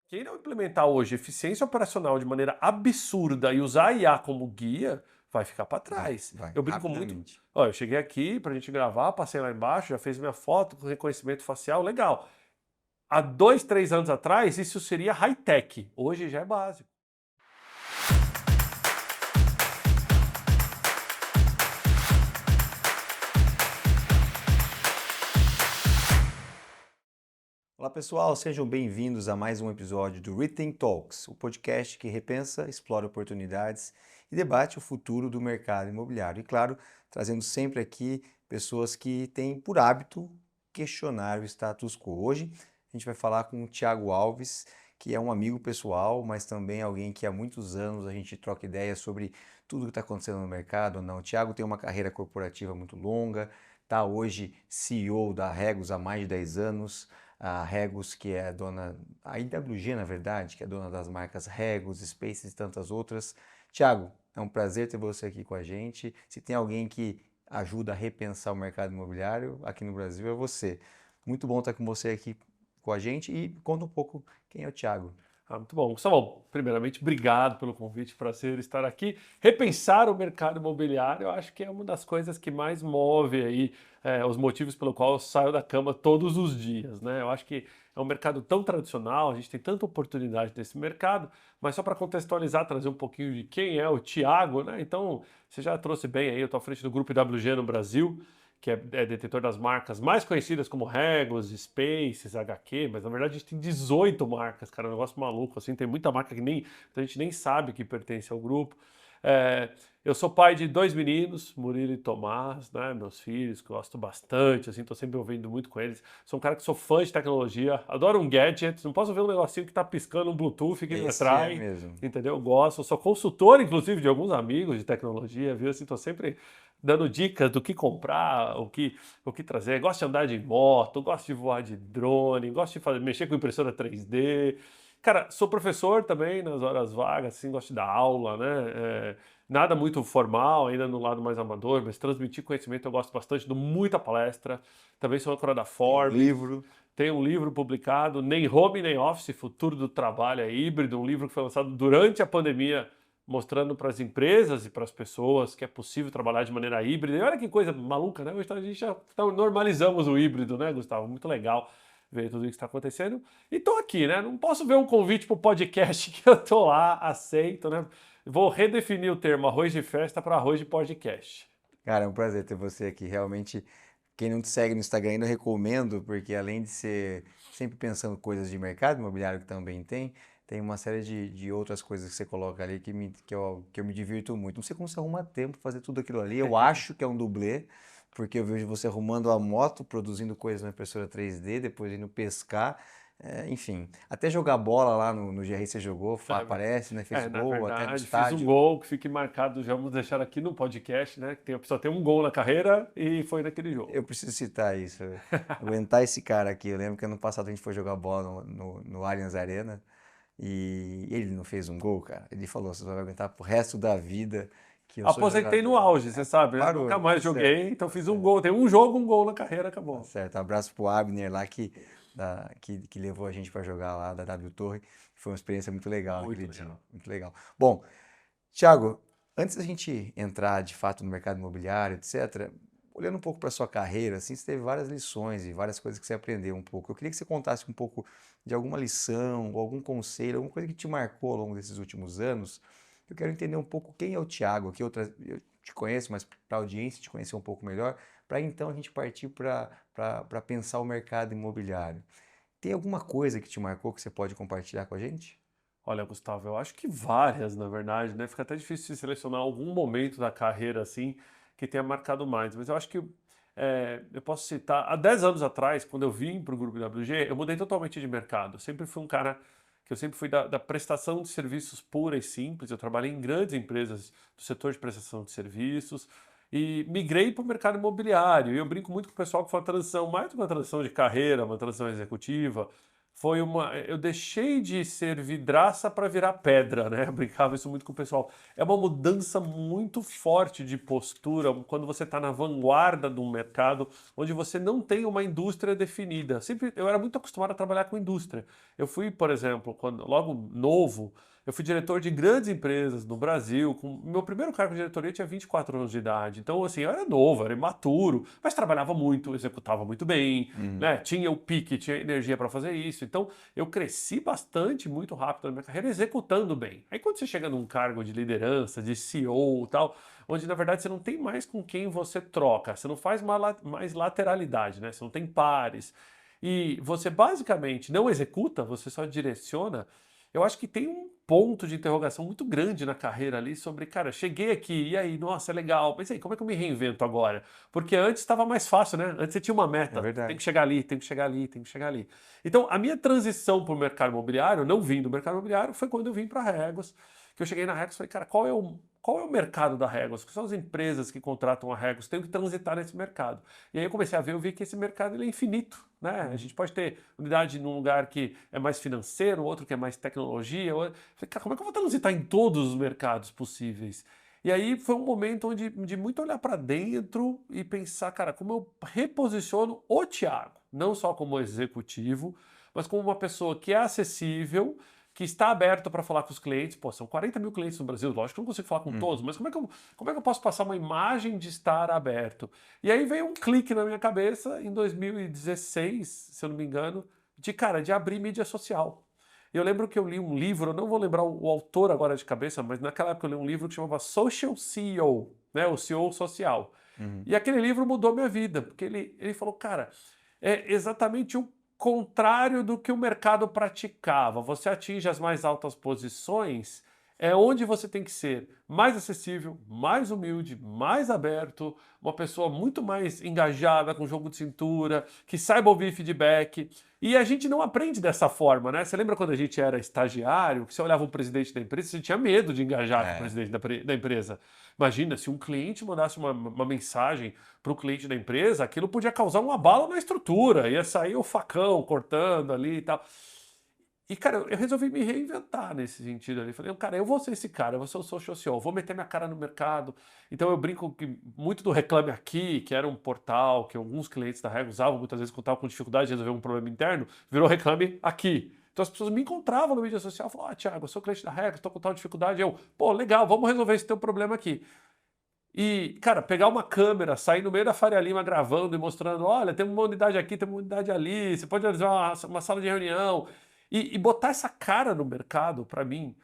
Quem não implementar hoje eficiência operacional de maneira absurda e usar a IA como guia, vai ficar para Vai, trás. vai, Eu brinco muito. rapidamente. Ó, eu cheguei aqui para a gente gravar, passei lá embaixo, já fez minha foto com reconhecimento facial, legal. Há 2, 3 anos atrás, isso seria high-tech. Hoje já é básico. Olá pessoal, sejam bem-vindos a mais um episódio do Rethink Talks, o podcast que repensa, explora oportunidades e debate o futuro do mercado imobiliário. E claro, trazendo sempre aqui pessoas que têm por hábito questionar o status quo. Hoje a gente vai falar com o Thiago Alves, que é um amigo pessoal, mas também alguém que há muitos anos a gente troca ideias sobre tudo que está acontecendo no mercado ou não. O Thiago tem uma carreira corporativa muito longa, está hoje CEO da Regus há mais de 10 anos, a Regus, que é a dona, a IWG, na verdade, que é dona das marcas Regus, Spaces e tantas outras. Tiago, é um prazer ter você aqui com a gente. Se tem alguém que ajuda a repensar o mercado imobiliário aqui no Brasil, é você. Muito bom estar com você aqui com a gente e conta um pouco quem é o Tiago. Muito bom. Gustavo, primeiramente, obrigado pelo convite, prazer estar aqui. Repensar o mercado imobiliário, eu acho que é uma das coisas que mais move aí os motivos pelo qual eu saio da cama todos os dias, né? Eu acho que é um mercado tão tradicional, a gente tem tanta oportunidade nesse mercado, mas só para contextualizar, trazer um pouquinho de quem é o Tiago, né? Então, você já trouxe bem aí, eu estou à frente do Grupo IWG no Brasil, que é detentor das marcas mais conhecidas como Regus, Spaces, HQ, mas na verdade a gente tem 18 marcas, cara, é um negócio maluco, assim, tem muita marca que a gente nem sabe que pertence ao grupo. É, eu sou pai de 2 meninos, Murilo e Tomás, né, meus filhos, que eu gosto bastante, assim, tô sempre ouvindo muito com eles. Sou um cara que sou fã de tecnologia, adoro um gadget, não posso ver um negocinho que tá piscando, um Bluetooth que me Esse é atrai, mesmo. entendeu? Eu gosto, eu sou consultor, inclusive, de alguns amigos de tecnologia, viu? Assim, tô sempre dando dicas do que comprar, o que trazer. Gosto de andar de moto, gosto de voar de drone, gosto de mexer com impressora 3D. Cara, sou professor também nas horas vagas, assim, gosto de dar aula, né? Nada muito formal, ainda no lado mais amador, mas transmitir conhecimento eu gosto bastante, dou muita palestra. Também sou âncora da Tem um Forbes. livro. Tenho um livro publicado, Nem Home Nem Office, Futuro do Trabalho é Híbrido, um livro que foi lançado durante a pandemia, mostrando para as empresas e para as pessoas que é possível trabalhar de maneira híbrida. E olha que coisa maluca, né? Hoje a gente já normalizamos o híbrido, né, Gustavo? Muito legal ver tudo isso que está acontecendo. E estou aqui, né? Não posso ver um convite para o podcast que eu estou lá, aceito, né? Vou redefinir o termo arroz de festa para arroz de podcast. Cara, é um prazer ter você aqui. Realmente, quem não te segue no Instagram ainda eu recomendo, porque além de ser sempre pensando coisas de mercado imobiliário que também tem uma série de outras coisas que você coloca ali que eu me divirto muito. Não sei como você arruma tempo pra fazer tudo aquilo ali. Eu acho que é um dublê, porque eu vejo você arrumando a moto, produzindo coisas na impressora 3D, depois indo pescar. Enfim, até jogar bola lá no GR você jogou, aparece, né? Fez Na gol, até no verdade, fiz um estádio. gol que fique marcado, já vamos deixar aqui no podcast, né? Que a pessoa tem um gol na carreira e foi naquele jogo. Eu preciso citar isso. Aguentar esse cara aqui. Eu lembro que ano passado a gente foi jogar bola no Allianz Arena e ele não fez um gol, cara. Ele falou: você vai aguentar pro resto da vida que eu sou Aposentei no jogador. auge, você sabe, né? Parou, Nunca tá mais certo, joguei, então tá fiz um certo, gol. Tem um jogo, um gol na carreira, tá acabou. certo. Abraço pro Abner lá que levou a gente para jogar lá da W Torre. Foi uma experiência muito legal Muito naquele dia. legal. Muito legal. Bom, Thiago, antes da gente entrar de fato no mercado imobiliário, etc., olhando um pouco para a sua carreira, assim, você teve várias lições e várias coisas que você aprendeu um pouco. Eu queria que você contasse um pouco de alguma lição, ou algum conselho, alguma coisa que te marcou ao longo desses últimos anos. Eu quero entender um pouco quem é o Thiago aqui. Eu te conheço, mas para a audiência te conhecer um pouco melhor, para então a gente partir para pensar o mercado imobiliário. Tem alguma coisa que te marcou que você pode compartilhar com a gente? Olha, Gustavo, eu acho que várias, na verdade, né? Fica até difícil de selecionar algum momento da carreira assim que tenha marcado mais, mas eu acho que eu posso citar, há 10 anos atrás, quando eu vim para o Grupo WG, eu mudei totalmente de mercado. Eu sempre fui um cara que eu sempre fui da prestação de serviços pura e simples. Eu trabalhei em grandes empresas do setor de prestação de serviços e migrei para o mercado imobiliário. E eu brinco muito com o pessoal que foi uma transição, mais do que uma transição de carreira, uma transição executiva, Eu deixei de ser vidraça para virar pedra, né? Eu brincava isso muito com o pessoal. É uma mudança muito forte de postura quando você está na vanguarda de um mercado onde você não tem uma indústria definida. Eu era muito acostumado a trabalhar com indústria. Eu fui, por exemplo, logo novo, eu fui diretor de grandes empresas no Brasil. Meu primeiro cargo de diretoria tinha 24 anos de idade. Então, assim, eu era novo, era imaturo, mas trabalhava muito, executava muito bem, Uhum. né? Tinha o pique, tinha energia para fazer isso. Então, eu cresci bastante, muito rápido na minha carreira, executando bem. Aí, quando você chega num cargo de liderança, de CEO e tal, onde na verdade você não tem mais com quem você troca, você não faz mais lateralidade, né? Você não tem pares. E você basicamente não executa, você só direciona. Eu acho que tem um ponto de interrogação muito grande na carreira ali sobre, cara, cheguei aqui, e aí, nossa, é legal, mas aí, como é que eu me reinvento agora? Porque antes estava mais fácil, né? Antes você tinha uma É meta, tem verdade. que chegar ali, tem que chegar ali, tem que chegar ali. Então, a minha transição para o mercado imobiliário, não vim do mercado imobiliário, foi quando eu vim para a Regus, que eu cheguei na Regus e falei, cara, qual é o mercado da Regus? Quais são as empresas que contratam a Regus? Tenho que transitar nesse mercado. E aí eu comecei a ver, eu vi que esse mercado ele é infinito, né? A Uhum. gente pode ter unidade num lugar que é mais financeiro, outro que é mais tecnologia. Falei, cara, como é que eu vou transitar em todos os mercados possíveis? E aí foi um momento de muito olhar para dentro e pensar, cara, como eu reposiciono o Thiago, não só como executivo, mas como uma pessoa que é acessível, que está aberta para falar com os clientes. Pô, são 40 mil clientes no Brasil, lógico que eu não consigo falar com todos, Uhum. mas como é que eu posso passar uma imagem de estar aberto? E aí veio um clique na minha cabeça em 2016, se eu não me engano, de abrir mídia social. Eu lembro que eu li um livro, eu não vou lembrar o autor agora de cabeça, mas naquela época eu li um livro que chamava Social CEO, né, o CEO social. Uhum. E aquele livro mudou minha vida, porque ele falou, cara, é exatamente o contrário do que o mercado praticava. Você atinge as mais altas posições, é onde você tem que ser mais acessível, mais humilde, mais aberto, uma pessoa muito mais engajada com jogo de cintura, que saiba ouvir feedback. E a gente não aprende dessa forma, né? Você lembra quando a gente era estagiário, que você olhava o presidente da empresa, você tinha medo de engajar com o É. presidente da empresa. Imagina, se um cliente mandasse uma mensagem para o cliente da empresa, aquilo podia causar um abalo na estrutura, ia sair o facão cortando ali e tal. E, cara, eu resolvi me reinventar nesse sentido ali. Falei, cara, eu vou ser esse cara, eu vou ser o social CEO, vou meter minha cara no mercado. Então eu brinco que muito do Reclame Aqui, que era um portal que alguns clientes da Rega usavam muitas vezes quando estavam com dificuldade de resolver um problema interno, virou Reclame Aqui. Então as pessoas me encontravam na mídia social, falavam, Thiago, eu sou cliente da Rega, estou com tal dificuldade. Eu, pô, legal, vamos resolver esse teu problema aqui. E, cara, pegar uma câmera, sair no meio da Faria Lima gravando e mostrando, olha, tem uma unidade aqui, tem uma unidade ali, você pode realizar uma sala de reunião. E botar essa cara no mercado, para mim,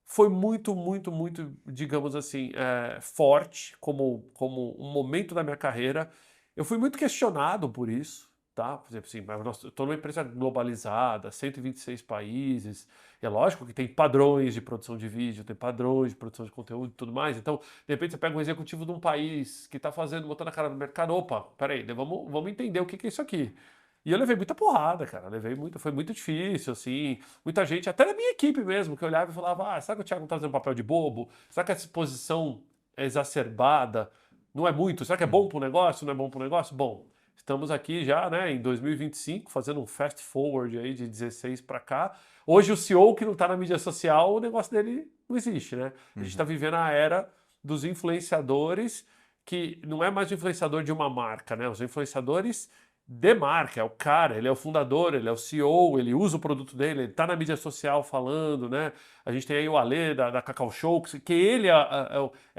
foi muito, muito, muito, digamos assim, forte como um momento da minha carreira. Eu fui muito questionado por isso, tá? Por exemplo, assim, mas eu estou numa empresa globalizada, 126 países. É lógico que tem padrões de produção de vídeo, tem padrões de produção de conteúdo e tudo mais. Então, de repente, você pega um executivo de um país que está fazendo, botando a cara no mercado. Opa, peraí, né, vamos entender o que é isso aqui. E eu levei muita porrada, cara. Foi muito difícil, assim. Muita gente, até na minha equipe mesmo, que olhava e falava: será que o Thiago não tá fazendo papel de bobo? Será que essa exposição é exacerbada? Não é muito? Será que é bom Uhum. para o negócio? Não é bom para o negócio? Bom, estamos aqui já, né, em 2025, fazendo um fast forward aí de 16 para cá. Hoje o CEO que não está na mídia social, o negócio dele não existe, né? A gente está Uhum. vivendo a era dos influenciadores, que não é mais o influenciador de uma marca, né? Os influenciadores de marca, é o cara, ele é o fundador, ele é o CEO, ele usa o produto dele, ele está na mídia social falando, né? A gente tem aí o Alê da Cacau Show, que ele é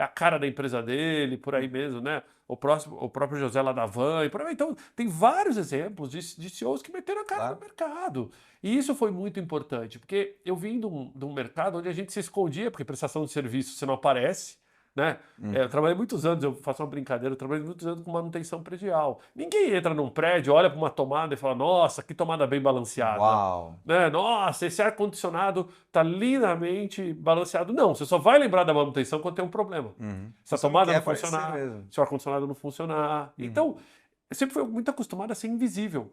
a cara da empresa dele, por aí mesmo, né? O próprio José lá da Van, e por aí. Então, tem vários exemplos de CEOs que meteram a cara no Claro. mercado. E isso foi muito importante, porque eu vim de um mercado onde a gente se escondia, porque prestação de serviço você não aparece, né? Eu Uhum. trabalhei muitos anos, eu faço uma brincadeira, eu trabalhei muitos anos com manutenção predial. Ninguém entra num prédio, olha para uma tomada e fala, nossa, que tomada bem balanceada. Uau! Né? Nossa, esse ar-condicionado está lindamente balanceado. Não, você só vai lembrar da manutenção quando tem um problema. Uhum. Se a Você não tomada quer não aparecer funcionar, mesmo. se o ar-condicionado não funcionar. Uhum. Então, eu sempre fui muito acostumado a ser invisível.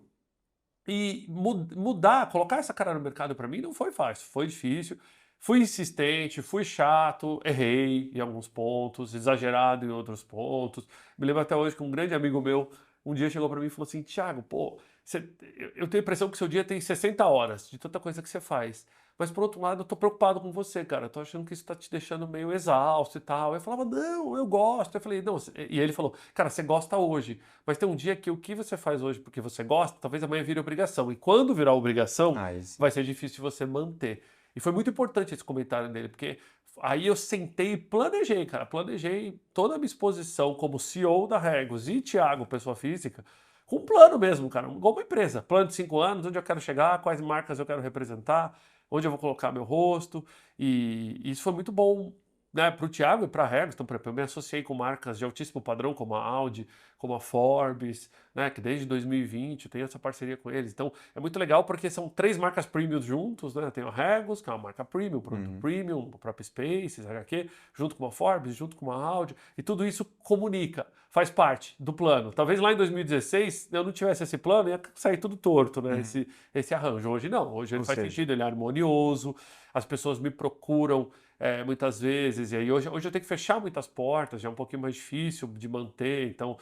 E mudar, colocar essa cara no mercado para mim não foi fácil, foi difícil. Fui insistente, fui chato, errei em alguns pontos, exagerado em outros pontos. Me lembro até hoje que um grande amigo meu um dia chegou para mim e falou assim: Thiago, pô, eu tenho a impressão que seu dia tem 60 horas de tanta coisa que você faz. Mas, por outro lado, eu tô preocupado com você, cara. Eu tô achando que isso tá te deixando meio exausto e tal. Eu falava, não, eu gosto. Eu falei, não. E ele falou, cara, você gosta hoje. Mas tem um dia que o que você faz hoje porque você gosta, talvez amanhã vire obrigação. E quando virar obrigação, Ah, esse. vai ser difícil de você manter. E foi muito importante esse comentário dele, porque aí eu sentei e planejei, cara. Planejei toda a minha exposição como CEO da Regos e Thiago, pessoa física, com um plano mesmo, cara. Igual uma empresa. Plano de 5 anos, onde eu quero chegar, quais marcas eu quero representar, onde eu vou colocar meu rosto. E isso foi muito bom, né, para o Thiago e para a Regos. Então, por exemplo, eu me associei com marcas de altíssimo padrão, como a Audi, como a Forbes, né, que desde 2020 eu tenho essa parceria com eles. Então, é muito legal porque são 3 marcas premium juntos, né? Tem a Regos, que é uma marca premium, produto premium, o próprio Spaces, HQ, junto com a Forbes, junto com a Audi, e tudo isso comunica, faz parte do plano. Talvez lá em 2016 eu não tivesse esse plano, ia sair tudo torto, né? Esse arranjo. Hoje não, hoje ele Ou faz seja, sentido, ele é harmonioso, as pessoas me procuram muitas vezes, e aí hoje eu tenho que fechar muitas portas, já é um pouquinho mais difícil de manter, então,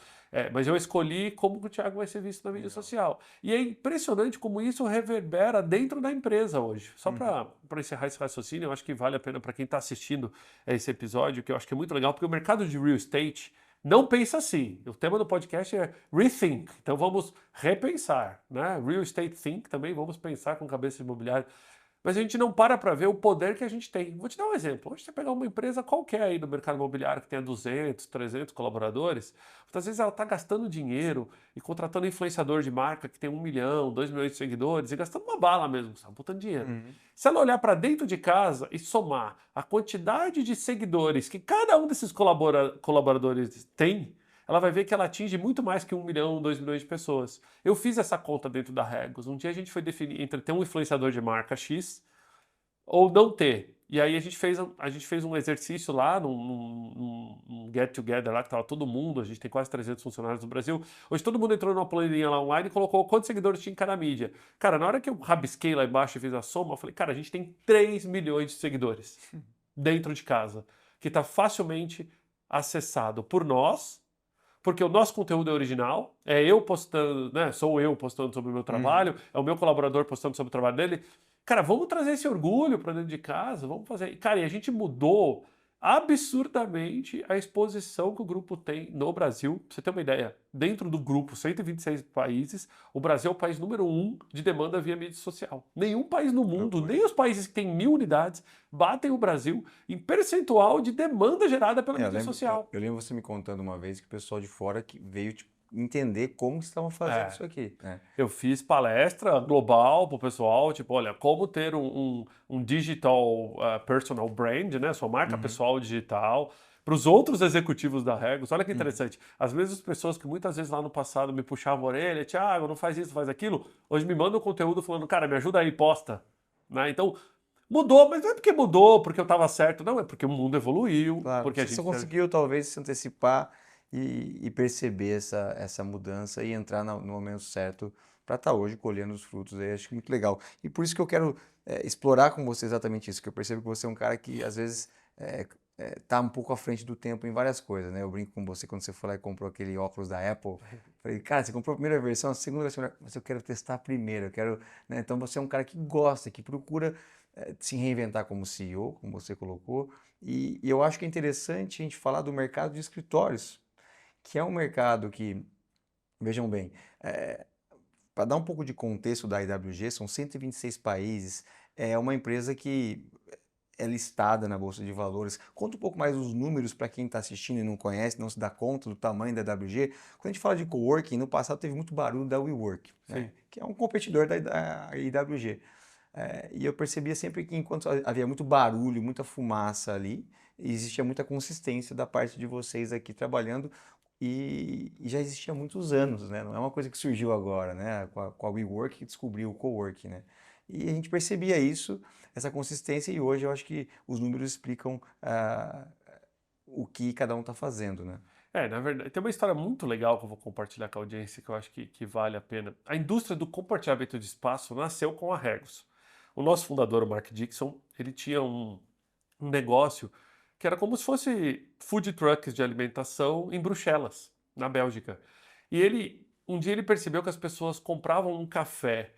mas eu escolhi como que o Thiago vai ser visto na mídia social. E é impressionante como isso reverbera dentro da empresa hoje. Só para encerrar esse raciocínio, eu acho que vale a pena para quem está assistindo esse episódio, que eu acho que é muito legal, porque o mercado de real estate não pensa assim. O tema do podcast é Rethink. Então vamos repensar, né? Real Estate Think também, vamos pensar com cabeça imobiliária. Mas a gente não para ver o poder que a gente tem. Vou te dar um exemplo. Hoje você pegar uma empresa qualquer aí do mercado imobiliário que tenha 200, 300 colaboradores, muitas vezes ela está gastando dinheiro e contratando influenciador de marca que tem 1 milhão, 2 milhões de seguidores e gastando uma bala mesmo, sabe? Botando dinheiro. Se ela olhar para dentro de casa e somar a quantidade de seguidores que cada um desses colaboradores tem, ela vai ver que ela atinge muito mais que 1 milhão, 2 milhões de pessoas. Eu fiz essa conta dentro da Regos. Um dia a gente foi definir entre ter um influenciador de marca X ou não ter. E aí a gente fez um exercício lá num get together lá que estava todo mundo, a gente tem quase 300 funcionários no Brasil. Hoje todo mundo entrou numa planilha lá online e colocou quantos seguidores tinha em cada mídia. Cara, na hora que eu rabisquei lá embaixo e fiz a soma, eu falei, cara, a gente tem 3 milhões de seguidores dentro de casa, que está facilmente acessado por nós, porque o nosso conteúdo é original, é eu postando, né? Sou eu postando sobre o meu trabalho, é o meu colaborador postando sobre o trabalho dele. Cara, vamos trazer esse orgulho para dentro de casa, vamos fazer. Cara, e a gente mudou absurdamente a exposição que o grupo tem no Brasil. Pra você ter uma ideia, dentro do grupo, 126 países, o Brasil é o país número 1 de demanda via mídia social. Nenhum país no mundo, nem os países que têm 1.000 unidades, batem o Brasil em percentual de demanda gerada pela mídia social. eu lembro você me contando uma vez que o pessoal de fora que veio entender como vocês estavam fazendo isso aqui, né? Eu fiz palestra global para o pessoal, tipo, olha, como ter um digital personal brand, né? Sua marca pessoal digital, para os outros executivos da Regos. Olha que interessante. As mesmas pessoas que muitas vezes lá no passado me puxavam a orelha, Thiago, não faz isso, faz aquilo, hoje me mandam conteúdo falando, cara, me ajuda aí, posta. Né? Então, mudou, mas não é porque mudou, porque eu estava certo, não, é porque o mundo evoluiu, Claro, porque a você só gente... conseguiu talvez se antecipar e perceber essa mudança e entrar no momento certo para estar hoje colhendo os frutos aí, acho que muito legal. E por isso que eu quero explorar com você exatamente isso, que eu percebo que você é um cara que às vezes tá um pouco à frente do tempo em várias coisas, né? Eu brinco com você quando você foi lá e comprou aquele óculos da Apple. Falei, cara, você comprou a primeira versão, a segunda versão, mas eu quero testar a primeira, eu quero, né? Então você é um cara que gosta, que procura se reinventar como CEO, como você colocou, e eu acho que é interessante a gente falar do mercado de escritórios, que é um mercado que, vejam bem, para dar um pouco de contexto da IWG, são 126 países, é uma empresa que é listada na Bolsa de Valores. Conta um pouco mais os números para quem está assistindo e não conhece, não se dá conta do tamanho da IWG. Quando a gente fala de coworking, no passado teve muito barulho da WeWork, né? Que é um competidor da IWG. E eu percebia sempre que enquanto havia muito barulho, muita fumaça ali, existia muita consistência da parte de vocês aqui trabalhando e já existia há muitos anos, né? Não é uma coisa que surgiu agora, né? Com a WeWork que descobriu o coworking, né? E a gente percebia isso, essa consistência, e hoje eu acho que os números explicam o que cada um está fazendo, né? Na verdade, tem uma história muito legal que eu vou compartilhar com a audiência que eu acho que vale a pena. A indústria do compartilhamento de espaço nasceu com a Regos. O nosso fundador, o Mark Dixon, ele tinha um negócio que era como se fosse food trucks de alimentação em Bruxelas, na Bélgica. E ele um dia ele percebeu que as pessoas compravam um café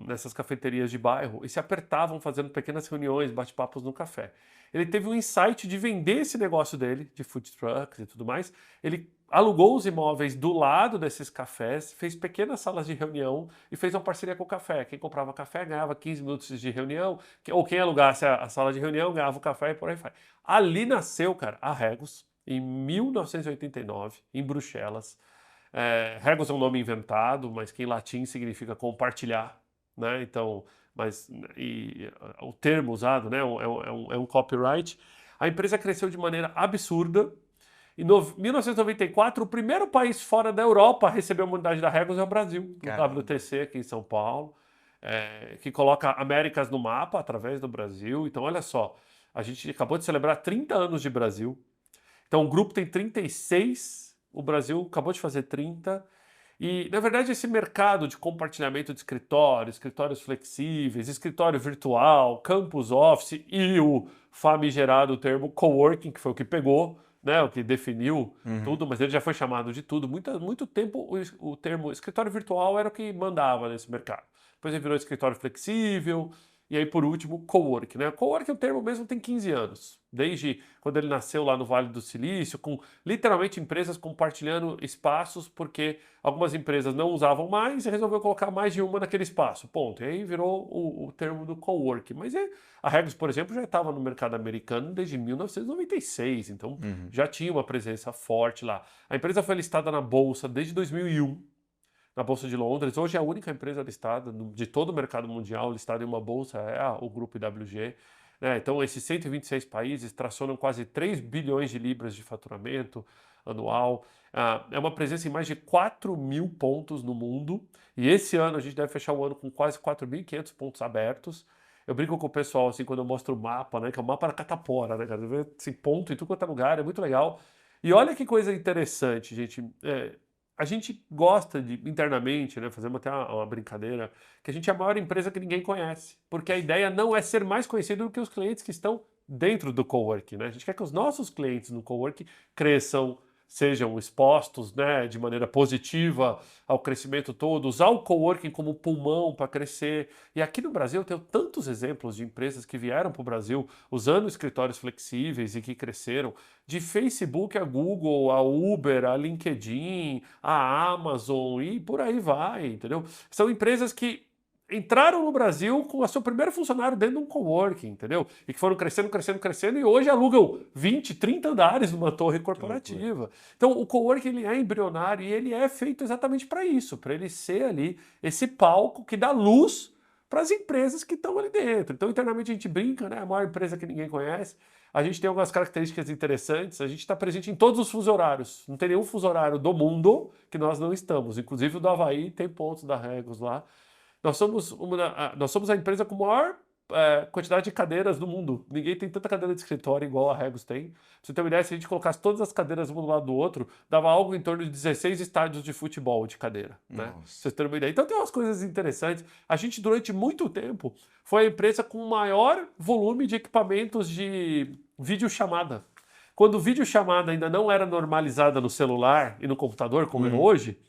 nessas cafeterias de bairro e se apertavam fazendo pequenas reuniões, bate-papos no café. Ele teve um insight de vender esse negócio dele, de food trucks e tudo mais. Ele alugou os imóveis do lado desses cafés, fez pequenas salas de reunião e fez uma parceria com o café. Quem comprava café ganhava 15 minutos de reunião, ou quem alugasse a sala de reunião ganhava o café e por aí vai. Ali nasceu, cara, a Regus, em 1989, em Bruxelas. Regus é um nome inventado, mas que em latim significa compartilhar, né? Então, o termo usado, né, é um copyright. A empresa cresceu de maneira absurda. Em 1994, o primeiro país fora da Europa a receber a unidade da Regus é o Brasil, no WTC aqui em São Paulo, que coloca Américas no mapa através do Brasil. Então, olha só, a gente acabou de celebrar 30 anos de Brasil. Então, o grupo tem 36, o Brasil acabou de fazer 30. E, na verdade, esse mercado de compartilhamento de escritórios flexíveis, escritório virtual, campus office e o famigerado termo coworking, que foi o que pegou, né, o que definiu tudo, mas ele já foi chamado de tudo. Muito tempo o termo escritório virtual era o que mandava nesse mercado. Depois ele virou escritório flexível, e aí, por último, coworking, né? Coworking, o termo mesmo tem 15 anos, desde quando ele nasceu lá no Vale do Silício, com literalmente empresas compartilhando espaços, porque algumas empresas não usavam mais e resolveu colocar mais de uma naquele espaço, ponto. E aí virou o termo do coworking. Mas a Regus, por exemplo, já estava no mercado americano desde 1996, então já tinha uma presença forte lá. A empresa foi listada na Bolsa desde 2001, na Bolsa de Londres. Hoje é a única empresa listada de todo o mercado mundial listada em uma bolsa é o Grupo IWG. Né? Então, esses 126 países tracionam quase 3 bilhões de libras de faturamento anual. É uma presença em mais de 4 mil pontos no mundo. E esse ano a gente deve fechar o ano com quase 4.500 pontos abertos. Eu brinco com o pessoal, assim, quando eu mostro o mapa, né? Que é o mapa da catapora, né, cara? Você vê esse ponto em tudo quanto é lugar, é muito legal. E olha que coisa interessante, gente. A gente gosta de, internamente, né, fazemos até uma brincadeira, que a gente é a maior empresa que ninguém conhece, porque a ideia não é ser mais conhecido do que os clientes que estão dentro do coworking, né? A gente quer que os nossos clientes no coworking cresçam, sejam expostos, né, de maneira positiva ao crescimento todo, usar o coworking como pulmão para crescer. E aqui no Brasil eu tenho tantos exemplos de empresas que vieram para o Brasil usando escritórios flexíveis e que cresceram, de Facebook a Google, a Uber, a LinkedIn, a Amazon e por aí vai, entendeu? São empresas que entraram no Brasil com o seu primeiro funcionário dentro de um coworking, entendeu? E que foram crescendo, crescendo, crescendo e hoje alugam 20, 30 andares numa torre corporativa. Então o coworking ele é embrionário e ele é feito exatamente para isso, para ele ser ali esse palco que dá luz para as empresas que estão ali dentro. Então internamente a gente brinca, né? A maior empresa que ninguém conhece. A gente tem algumas características interessantes, a gente está presente em todos os fusos horários. Não tem nenhum fuso horário do mundo que nós não estamos. Inclusive o do Havaí tem pontos da Regus lá. Nós somos a empresa com maior quantidade de cadeiras do mundo. Ninguém tem tanta cadeira de escritório igual a Regus tem. Pra você ter uma ideia, se a gente colocasse todas as cadeiras um do lado do outro, dava algo em torno de 16 estádios de futebol de cadeira. Né? Pra vocês terem uma ideia. Então tem umas coisas interessantes. A gente, durante muito tempo, foi a empresa com o maior volume de equipamentos de videochamada. Quando videochamada ainda não era normalizada no celular e no computador, como é hoje,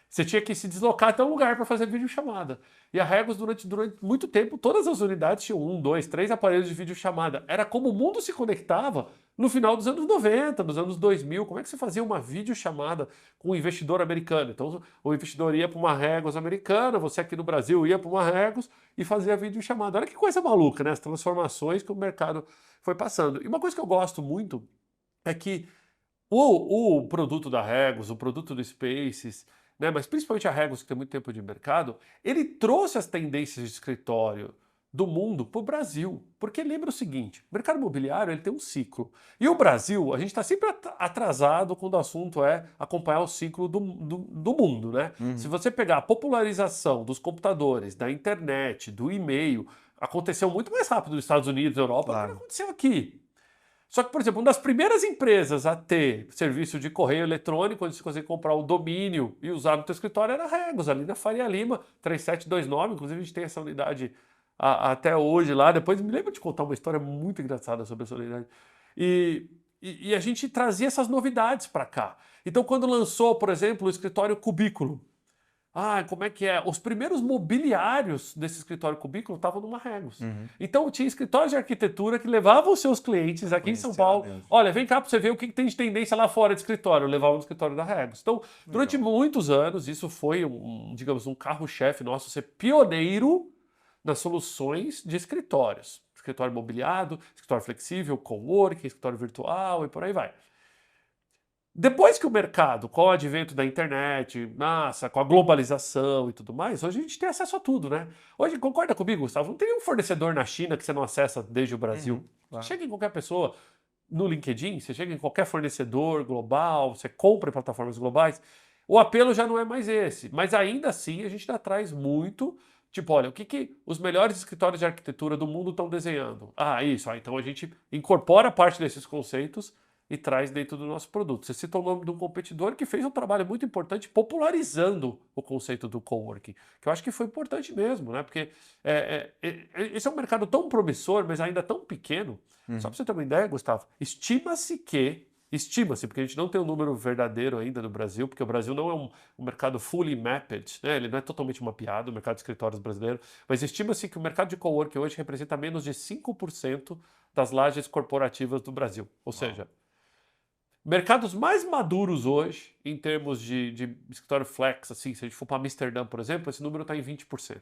você tinha que se deslocar até um lugar para fazer videochamada. E a Regus, durante muito tempo, todas as unidades tinham 1, 2, 3 aparelhos de videochamada. Era como o mundo se conectava no final dos anos 90, nos anos 2000. Como é que você fazia uma videochamada com um investidor americano? Então, o investidor ia para uma Regus americana, você aqui no Brasil ia para uma Regus e fazia videochamada. Olha que coisa maluca, né? As transformações que o mercado foi passando. E uma coisa que eu gosto muito é que o produto da Regus, o produto do Spaces, né, mas principalmente a Regus, que tem muito tempo de mercado, ele trouxe as tendências de escritório do mundo para o Brasil. Porque lembra o seguinte, o mercado imobiliário ele tem um ciclo. E o Brasil, a gente está sempre atrasado quando o assunto é acompanhar o ciclo do mundo. Né? Se você pegar a popularização dos computadores, da internet, do e-mail, aconteceu muito mais rápido nos Estados Unidos, na Europa, do que aconteceu aqui. Só que, por exemplo, uma das primeiras empresas a ter serviço de correio eletrônico, onde você consegue comprar o domínio e usar no seu escritório, era a Regus, ali na Faria Lima, 3729. Inclusive, a gente tem essa unidade até hoje lá. Depois me lembro de contar uma história muito engraçada sobre essa unidade. E e a gente trazia essas novidades para cá. Então, quando lançou, por exemplo, o escritório cubículo, como é que é? Os primeiros mobiliários desse escritório cubículo estavam no Marregos. Então, tinha escritórios de arquitetura que levavam os seus clientes aqui em São Paulo. Olha, vem cá para você ver o que tem de tendência lá fora de escritório. Levavam no escritório da Regos. Então, durante muitos anos, isso foi, digamos, um carro-chefe nosso, ser pioneiro nas soluções de escritórios. Escritório mobiliado, escritório flexível, coworking, escritório virtual e por aí vai. Depois que o mercado, com o advento da internet, com a globalização e tudo mais, hoje a gente tem acesso a tudo, né? Hoje, concorda comigo, Gustavo? Não tem um fornecedor na China que você não acessa desde o Brasil. Claro. Chega em qualquer pessoa no LinkedIn, você chega em qualquer fornecedor global, você compra em plataformas globais. O apelo já não é mais esse, mas ainda assim a gente ainda traz muito. Tipo, olha, o que os melhores escritórios de arquitetura do mundo estão desenhando? Isso. Então a gente incorpora parte desses conceitos e traz dentro do nosso produto. Você cita o nome de um competidor que fez um trabalho muito importante popularizando o conceito do coworking, que eu acho que foi importante mesmo, né? Porque esse é um mercado tão promissor, mas ainda tão pequeno. Só para você ter uma ideia, Gustavo, estima-se, porque a gente não tem um número verdadeiro ainda no Brasil, porque o Brasil não é um mercado fully mapped, né? Ele não é totalmente mapeado, o mercado de escritórios brasileiro, mas estima-se que o mercado de coworking hoje representa menos de 5% das lajes corporativas do Brasil. Ou seja, mercados mais maduros hoje, em termos de escritório flex, assim, se a gente for para Amsterdã, por exemplo, esse número está em 20%.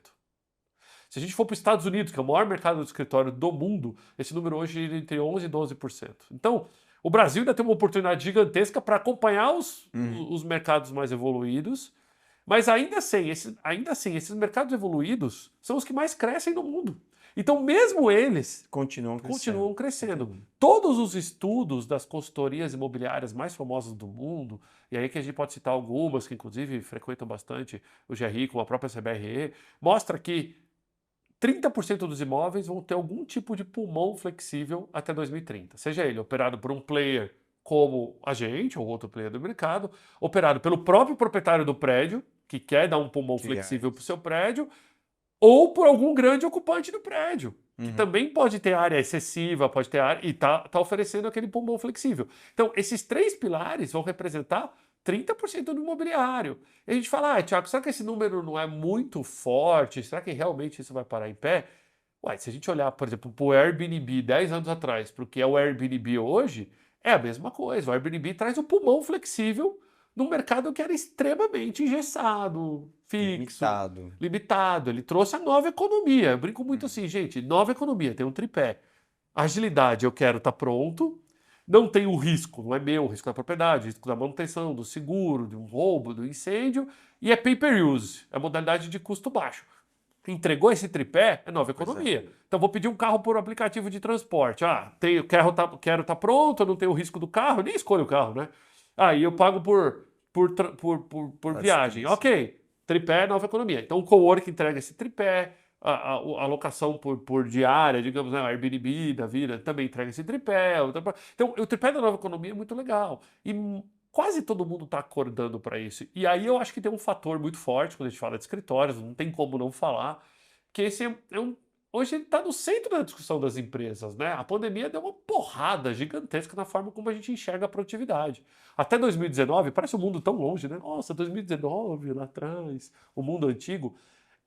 Se a gente for para os Estados Unidos, que é o maior mercado de escritório do mundo, esse número hoje é entre 11% e 12%. Então, o Brasil ainda tem uma oportunidade gigantesca para acompanhar os mercados mais evoluídos, mas ainda assim, esses mercados evoluídos são os que mais crescem no mundo. Então, mesmo eles continuam crescendo. Todos os estudos das consultorias imobiliárias mais famosas do mundo, e aí que a gente pode citar algumas, que inclusive frequentam bastante o GRI, como a própria CBRE, mostra que 30% dos imóveis vão ter algum tipo de pulmão flexível até 2030. Seja ele operado por um player como a gente, ou outro player do mercado, operado pelo próprio proprietário do prédio, que quer dar um pulmão flexível para o seu prédio, ou por algum grande ocupante do prédio, que também pode ter área excessiva, pode ter área e tá oferecendo aquele pulmão flexível. Então, esses três pilares vão representar 30% do imobiliário. E a gente fala, Thiago, será que esse número não é muito forte? Será que realmente isso vai parar em pé? Se a gente olhar, por exemplo, para o Airbnb 10 anos atrás, para o que é o Airbnb hoje, é a mesma coisa. O Airbnb traz o pulmão flexível num mercado que era extremamente engessado, fixo, limitado. Ele trouxe a nova economia. Eu brinco muito assim, gente, nova economia, tem um tripé. Agilidade, eu quero estar pronto. Não tem o risco, não é meu, o risco da propriedade, o risco da manutenção, do seguro, de um roubo, do incêndio. E é pay-per-use, é a modalidade de custo baixo. Entregou esse tripé, é nova economia. Então, vou pedir um carro por aplicativo de transporte. Quero estar pronto, eu não tenho o risco do carro, nem escolho o carro, né? Aí eu pago por viagem. Ok, tripé é nova economia. Então o coworking entrega esse tripé, a locação por diária, digamos, né, o Airbnb da vida também entrega esse tripé. Então o tripé da nova economia é muito legal. E quase todo mundo está acordando para isso. E aí eu acho que tem um fator muito forte quando a gente fala de escritórios, não tem como não falar, que esse hoje ele está no centro da discussão das empresas, né? A pandemia deu uma porrada gigantesca na forma como a gente enxerga a produtividade. Até 2019, parece um mundo tão longe, né? Nossa, 2019, lá atrás, o mundo antigo.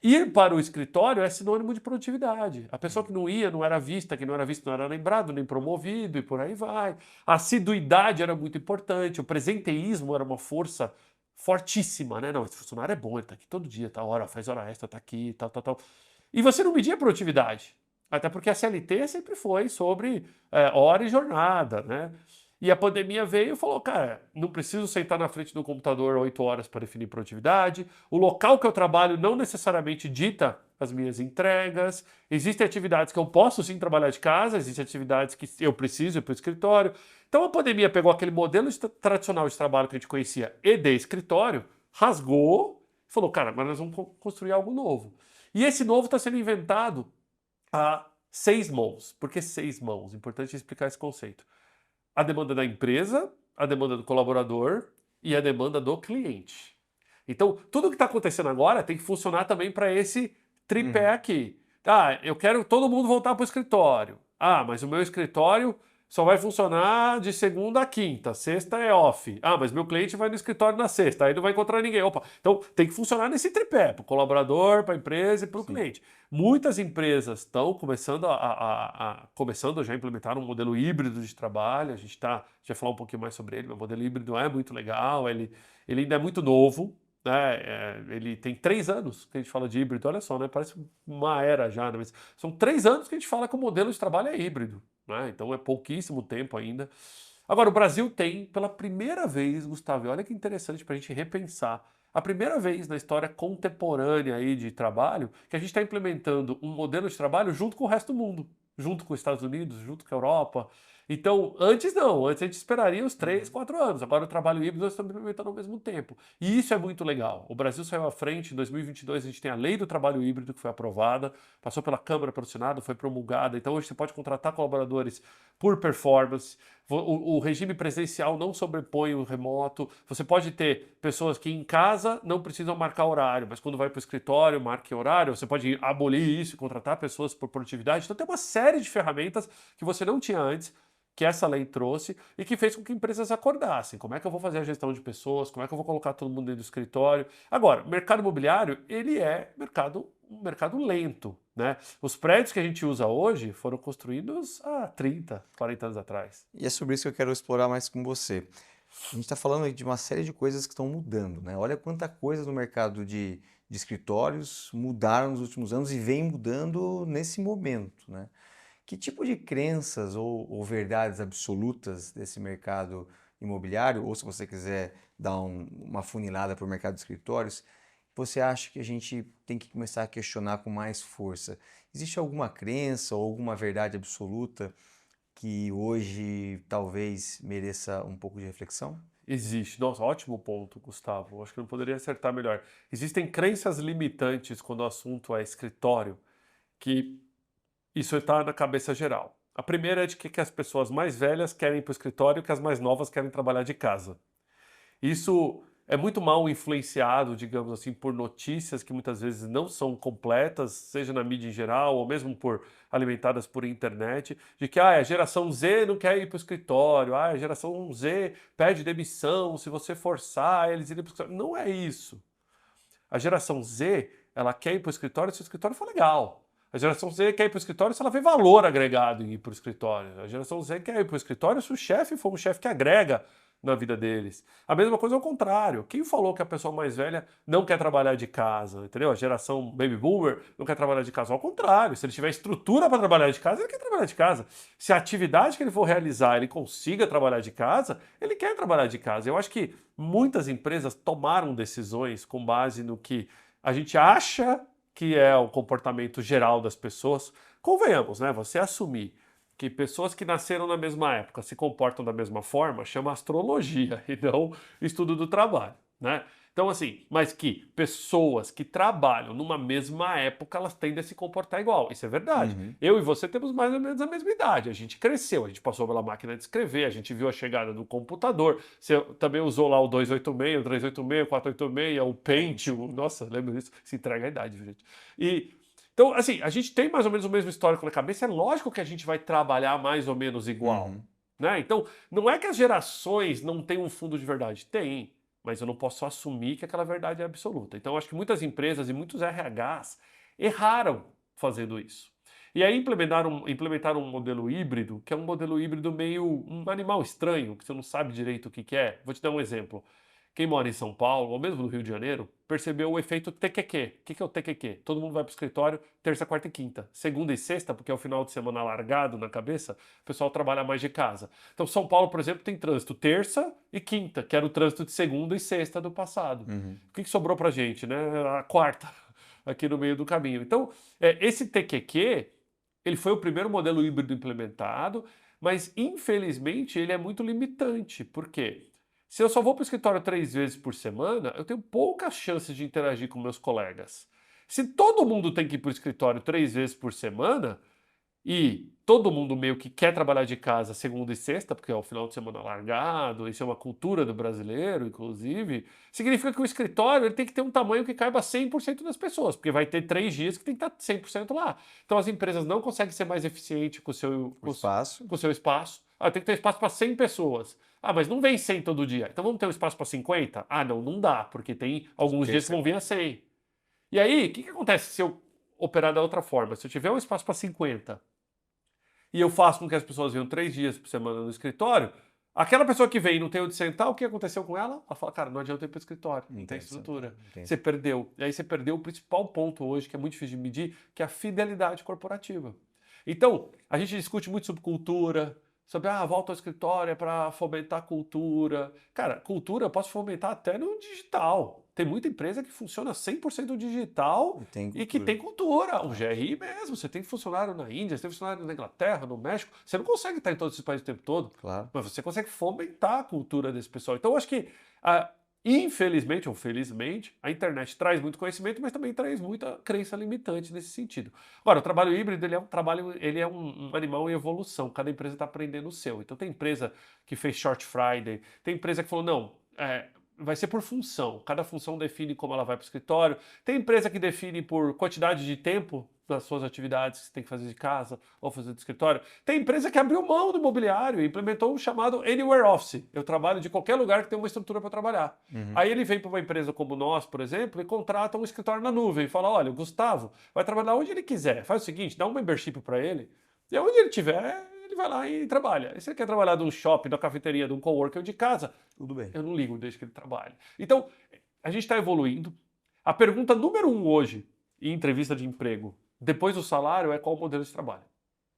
Ir para o escritório é sinônimo de produtividade. A pessoa que não ia, não era vista, que não era visto, não era lembrado, nem promovido e por aí vai. A assiduidade era muito importante, o presenteísmo era uma força fortíssima, né? Não, esse funcionário é bom, ele está aqui todo dia, tá hora, faz hora extra, está aqui, tal. E você não media a produtividade. Até porque a CLT sempre foi sobre hora e jornada, né? E a pandemia veio e falou, cara, não preciso sentar na frente do computador 8 horas para definir produtividade. O local que eu trabalho não necessariamente dita as minhas entregas. Existem atividades que eu posso sim trabalhar de casa, existem atividades que eu preciso ir para o escritório. Então a pandemia pegou aquele modelo tradicional de trabalho que a gente conhecia e de escritório, rasgou e falou, cara, mas nós vamos construir algo novo. E esse novo está sendo inventado a 6 mãos. Por que 6 mãos? Importante explicar esse conceito. A demanda da empresa, a demanda do colaborador e a demanda do cliente. Então, tudo que está acontecendo agora tem que funcionar também para esse tripé aqui. Eu quero todo mundo voltar para o escritório. Mas o meu escritório só vai funcionar de segunda a quinta, sexta é off. Ah, mas meu cliente vai no escritório na sexta, aí não vai encontrar ninguém. Opa, então tem que funcionar nesse tripé, para o colaborador, para a empresa e para o Sim. cliente. Muitas empresas estão começando começando já a implementar um modelo híbrido de trabalho. A gente já falar um pouquinho mais sobre ele. O modelo híbrido é muito legal, ele ainda é muito novo, né? Ele tem 3 anos que a gente fala de híbrido. Olha só, né? Parece uma era já, né? Mas são 3 anos que a gente fala que o modelo de trabalho é híbrido, né? Então é pouquíssimo tempo ainda. Agora, o Brasil tem, pela primeira vez, Gustavo, e olha que interessante para a gente repensar, a primeira vez na história contemporânea aí de trabalho que a gente está implementando um modelo de trabalho junto com o resto do mundo, junto com os Estados Unidos, junto com a Europa. Então, antes não, antes a gente esperaria os 3, 4 anos. Agora o trabalho híbrido nós estamos implementando ao mesmo tempo. E isso é muito legal. O Brasil saiu à frente, em 2022 a gente tem a lei do trabalho híbrido que foi aprovada, passou pela Câmara, pelo Senado, foi promulgada. Então hoje você pode contratar colaboradores por performance. O regime presencial não sobrepõe o remoto. Você pode ter pessoas que em casa não precisam marcar horário, mas quando vai para o escritório, marque horário. Você pode abolir isso e contratar pessoas por produtividade. Então tem uma série de ferramentas que você não tinha antes, que essa lei trouxe e que fez com que empresas acordassem. Como é que eu vou fazer a gestão de pessoas? Como é que eu vou colocar todo mundo dentro do escritório? Agora, o mercado imobiliário, ele é um mercado lento, né? Os prédios que a gente usa hoje foram construídos há 30, 40 anos atrás. E é sobre isso que eu quero explorar mais com você. A gente está falando aí de uma série de coisas que estão mudando, né? Olha quanta coisa no mercado de escritórios mudaram nos últimos anos e vem mudando nesse momento, né? Que tipo de crenças ou verdades absolutas desse mercado imobiliário, ou se você quiser dar uma funilada para o mercado de escritórios, você acha que a gente tem que começar a questionar com mais força? Existe alguma crença ou alguma verdade absoluta que hoje talvez mereça um pouco de reflexão? Existe. Nossa, ótimo ponto, Gustavo. Acho que não poderia acertar melhor. Existem crenças limitantes quando o assunto é escritório, que isso está na cabeça geral. A primeira é de que as pessoas mais velhas querem ir para o escritório e que as mais novas querem trabalhar de casa. Isso é muito mal influenciado, digamos assim, por notícias que muitas vezes não são completas, seja na mídia em geral ou mesmo por alimentadas por internet, de que a geração Z não quer ir para o escritório, a geração Z pede demissão se você forçar eles irem para o escritório. Não é isso. A geração Z, ela quer ir para o escritório se o escritório for legal. A geração Z quer ir para o escritório se ela vê valor agregado em ir para o escritório. A geração Z quer ir para o escritório se o chefe for um chefe que agrega na vida deles. A mesma coisa ao contrário. Quem falou que a pessoa mais velha não quer trabalhar de casa? Entendeu? A geração baby boomer não quer trabalhar de casa. Ao contrário, se ele tiver estrutura para trabalhar de casa, ele quer trabalhar de casa. Se a atividade que ele for realizar ele consiga trabalhar de casa, ele quer trabalhar de casa. Eu acho que muitas empresas tomaram decisões com base no que a gente acha que é o comportamento geral das pessoas. Convenhamos, né? Você assumir que pessoas que nasceram na mesma época se comportam da mesma forma, chama astrologia e não estudo do trabalho, né? Então, assim, mas que pessoas que trabalham numa mesma época, elas tendem a se comportar igual. Isso é verdade. Uhum. Eu e você temos mais ou menos a mesma idade. A gente cresceu, a gente passou pela máquina de escrever, a gente viu a chegada do computador. Você também usou lá o 286, o 386, o 486, o Paint, nossa, lembra disso? Se entrega a idade, viu, gente? Então, assim, a gente tem mais ou menos o mesmo histórico na cabeça, é lógico que a gente vai trabalhar mais ou menos igual, Uhum. né? Então, não é que as gerações não têm um fundo de verdade, tem, mas eu não posso assumir que aquela verdade é absoluta. Então, acho que muitas empresas e muitos RHs erraram fazendo isso. E aí implementaram um modelo híbrido, que é um modelo híbrido meio um animal estranho, que você não sabe direito o que que é. Vou te dar um exemplo. Quem mora em São Paulo, ou mesmo no Rio de Janeiro, percebeu o efeito TQQ. O que é o TQQ? Todo mundo vai para o escritório terça, quarta e quinta. Segunda e sexta, porque é o final de semana largado na cabeça, o pessoal trabalha mais de casa. Então, São Paulo, por exemplo, tem trânsito terça e quinta, que era o trânsito de segunda e sexta do passado. Uhum. O que sobrou para gente, né? A quarta, aqui no meio do caminho. Então, esse TQQ, ele foi o primeiro modelo híbrido implementado, mas infelizmente ele é muito limitante. Por quê? Se eu só vou para o escritório 3 vezes por semana, eu tenho poucas chances de interagir com meus colegas. Se todo mundo tem que ir para o escritório 3 vezes por semana, e todo mundo meio que quer trabalhar de casa segunda e sexta, porque é o final de semana largado, isso é uma cultura do brasileiro, inclusive, significa que o escritório ele tem que ter um tamanho que caiba 100% das pessoas, porque vai ter 3 dias que tem que estar 100% lá. Então as empresas não conseguem ser mais eficientes com o seu, O espaço. com o seu espaço. Ah, eu tenho que ter espaço para 100 pessoas. Ah, mas não vem 100 todo dia. Então vamos ter um espaço para 50? Ah, não dá, porque tem alguns dias que vão vir a 100. E aí, o que acontece se eu operar da outra forma? Se eu tiver um espaço para 50 e eu faço com que as pessoas venham 3 dias por semana no escritório, aquela pessoa que vem e não tem onde sentar, o que aconteceu com ela? Ela fala, cara, não adianta ir para o escritório, não tem estrutura. Você perdeu. E aí você perdeu o principal ponto hoje, que é muito difícil de medir, que é a fidelidade corporativa. Então, a gente discute muito sobre cultura, sobre, volta ao escritório para fomentar a cultura. Cara, cultura eu posso fomentar até no digital. Tem muita empresa que funciona 100% digital e que tem cultura. O GRI mesmo, você tem funcionário na Índia, você tem funcionário na Inglaterra, no México. Você não consegue estar em todos esses países o tempo todo, mas você consegue fomentar a cultura desse pessoal. Então, eu acho que, infelizmente ou felizmente, a internet traz muito conhecimento, mas também traz muita crença limitante nesse sentido. Agora, o trabalho híbrido, ele é um animal em evolução. Cada empresa está aprendendo o seu. Então, tem empresa que fez Short Friday, tem empresa que falou, não, vai ser por função. Cada função define como ela vai para o escritório. Tem empresa que define por quantidade de tempo das suas atividades que você tem que fazer de casa ou fazer do escritório. Tem empresa que abriu mão do imobiliário e implementou um chamado Anywhere Office. Eu trabalho de qualquer lugar que tem uma estrutura para trabalhar. Aí ele vem para uma empresa como nós, por exemplo, e contrata um escritório na nuvem e fala, olha, o Gustavo vai trabalhar onde ele quiser. Faz o seguinte, dá um membership para ele e onde ele tiver, ele vai lá e trabalha. E se ele quer trabalhar de um shopping, da cafeteria, de um coworker ou de casa, tudo bem. Eu não ligo desde que ele trabalhe. Então, a gente está evoluindo. A pergunta número 1 hoje, em entrevista de emprego, depois do salário, é qual o modelo de trabalho.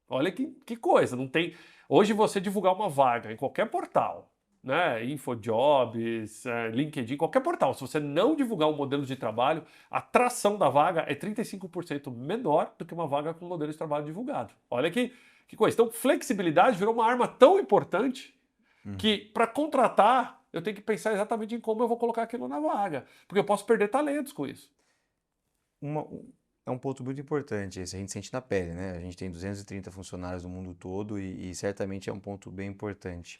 Olha que coisa, não tem... Hoje você divulgar uma vaga em qualquer portal, né, InfoJobs, LinkedIn, qualquer portal, se você não divulgar um modelo de trabalho, a tração da vaga é 35% menor do que uma vaga com modelo de trabalho divulgado. Olha que coisa. Então, flexibilidade virou uma arma tão importante que, para contratar, eu tenho que pensar exatamente em como eu vou colocar aquilo na vaga. Porque eu posso perder talentos com isso. É um ponto muito importante esse, a gente sente na pele, né? A gente tem 230 funcionários no mundo todo e certamente é um ponto bem importante.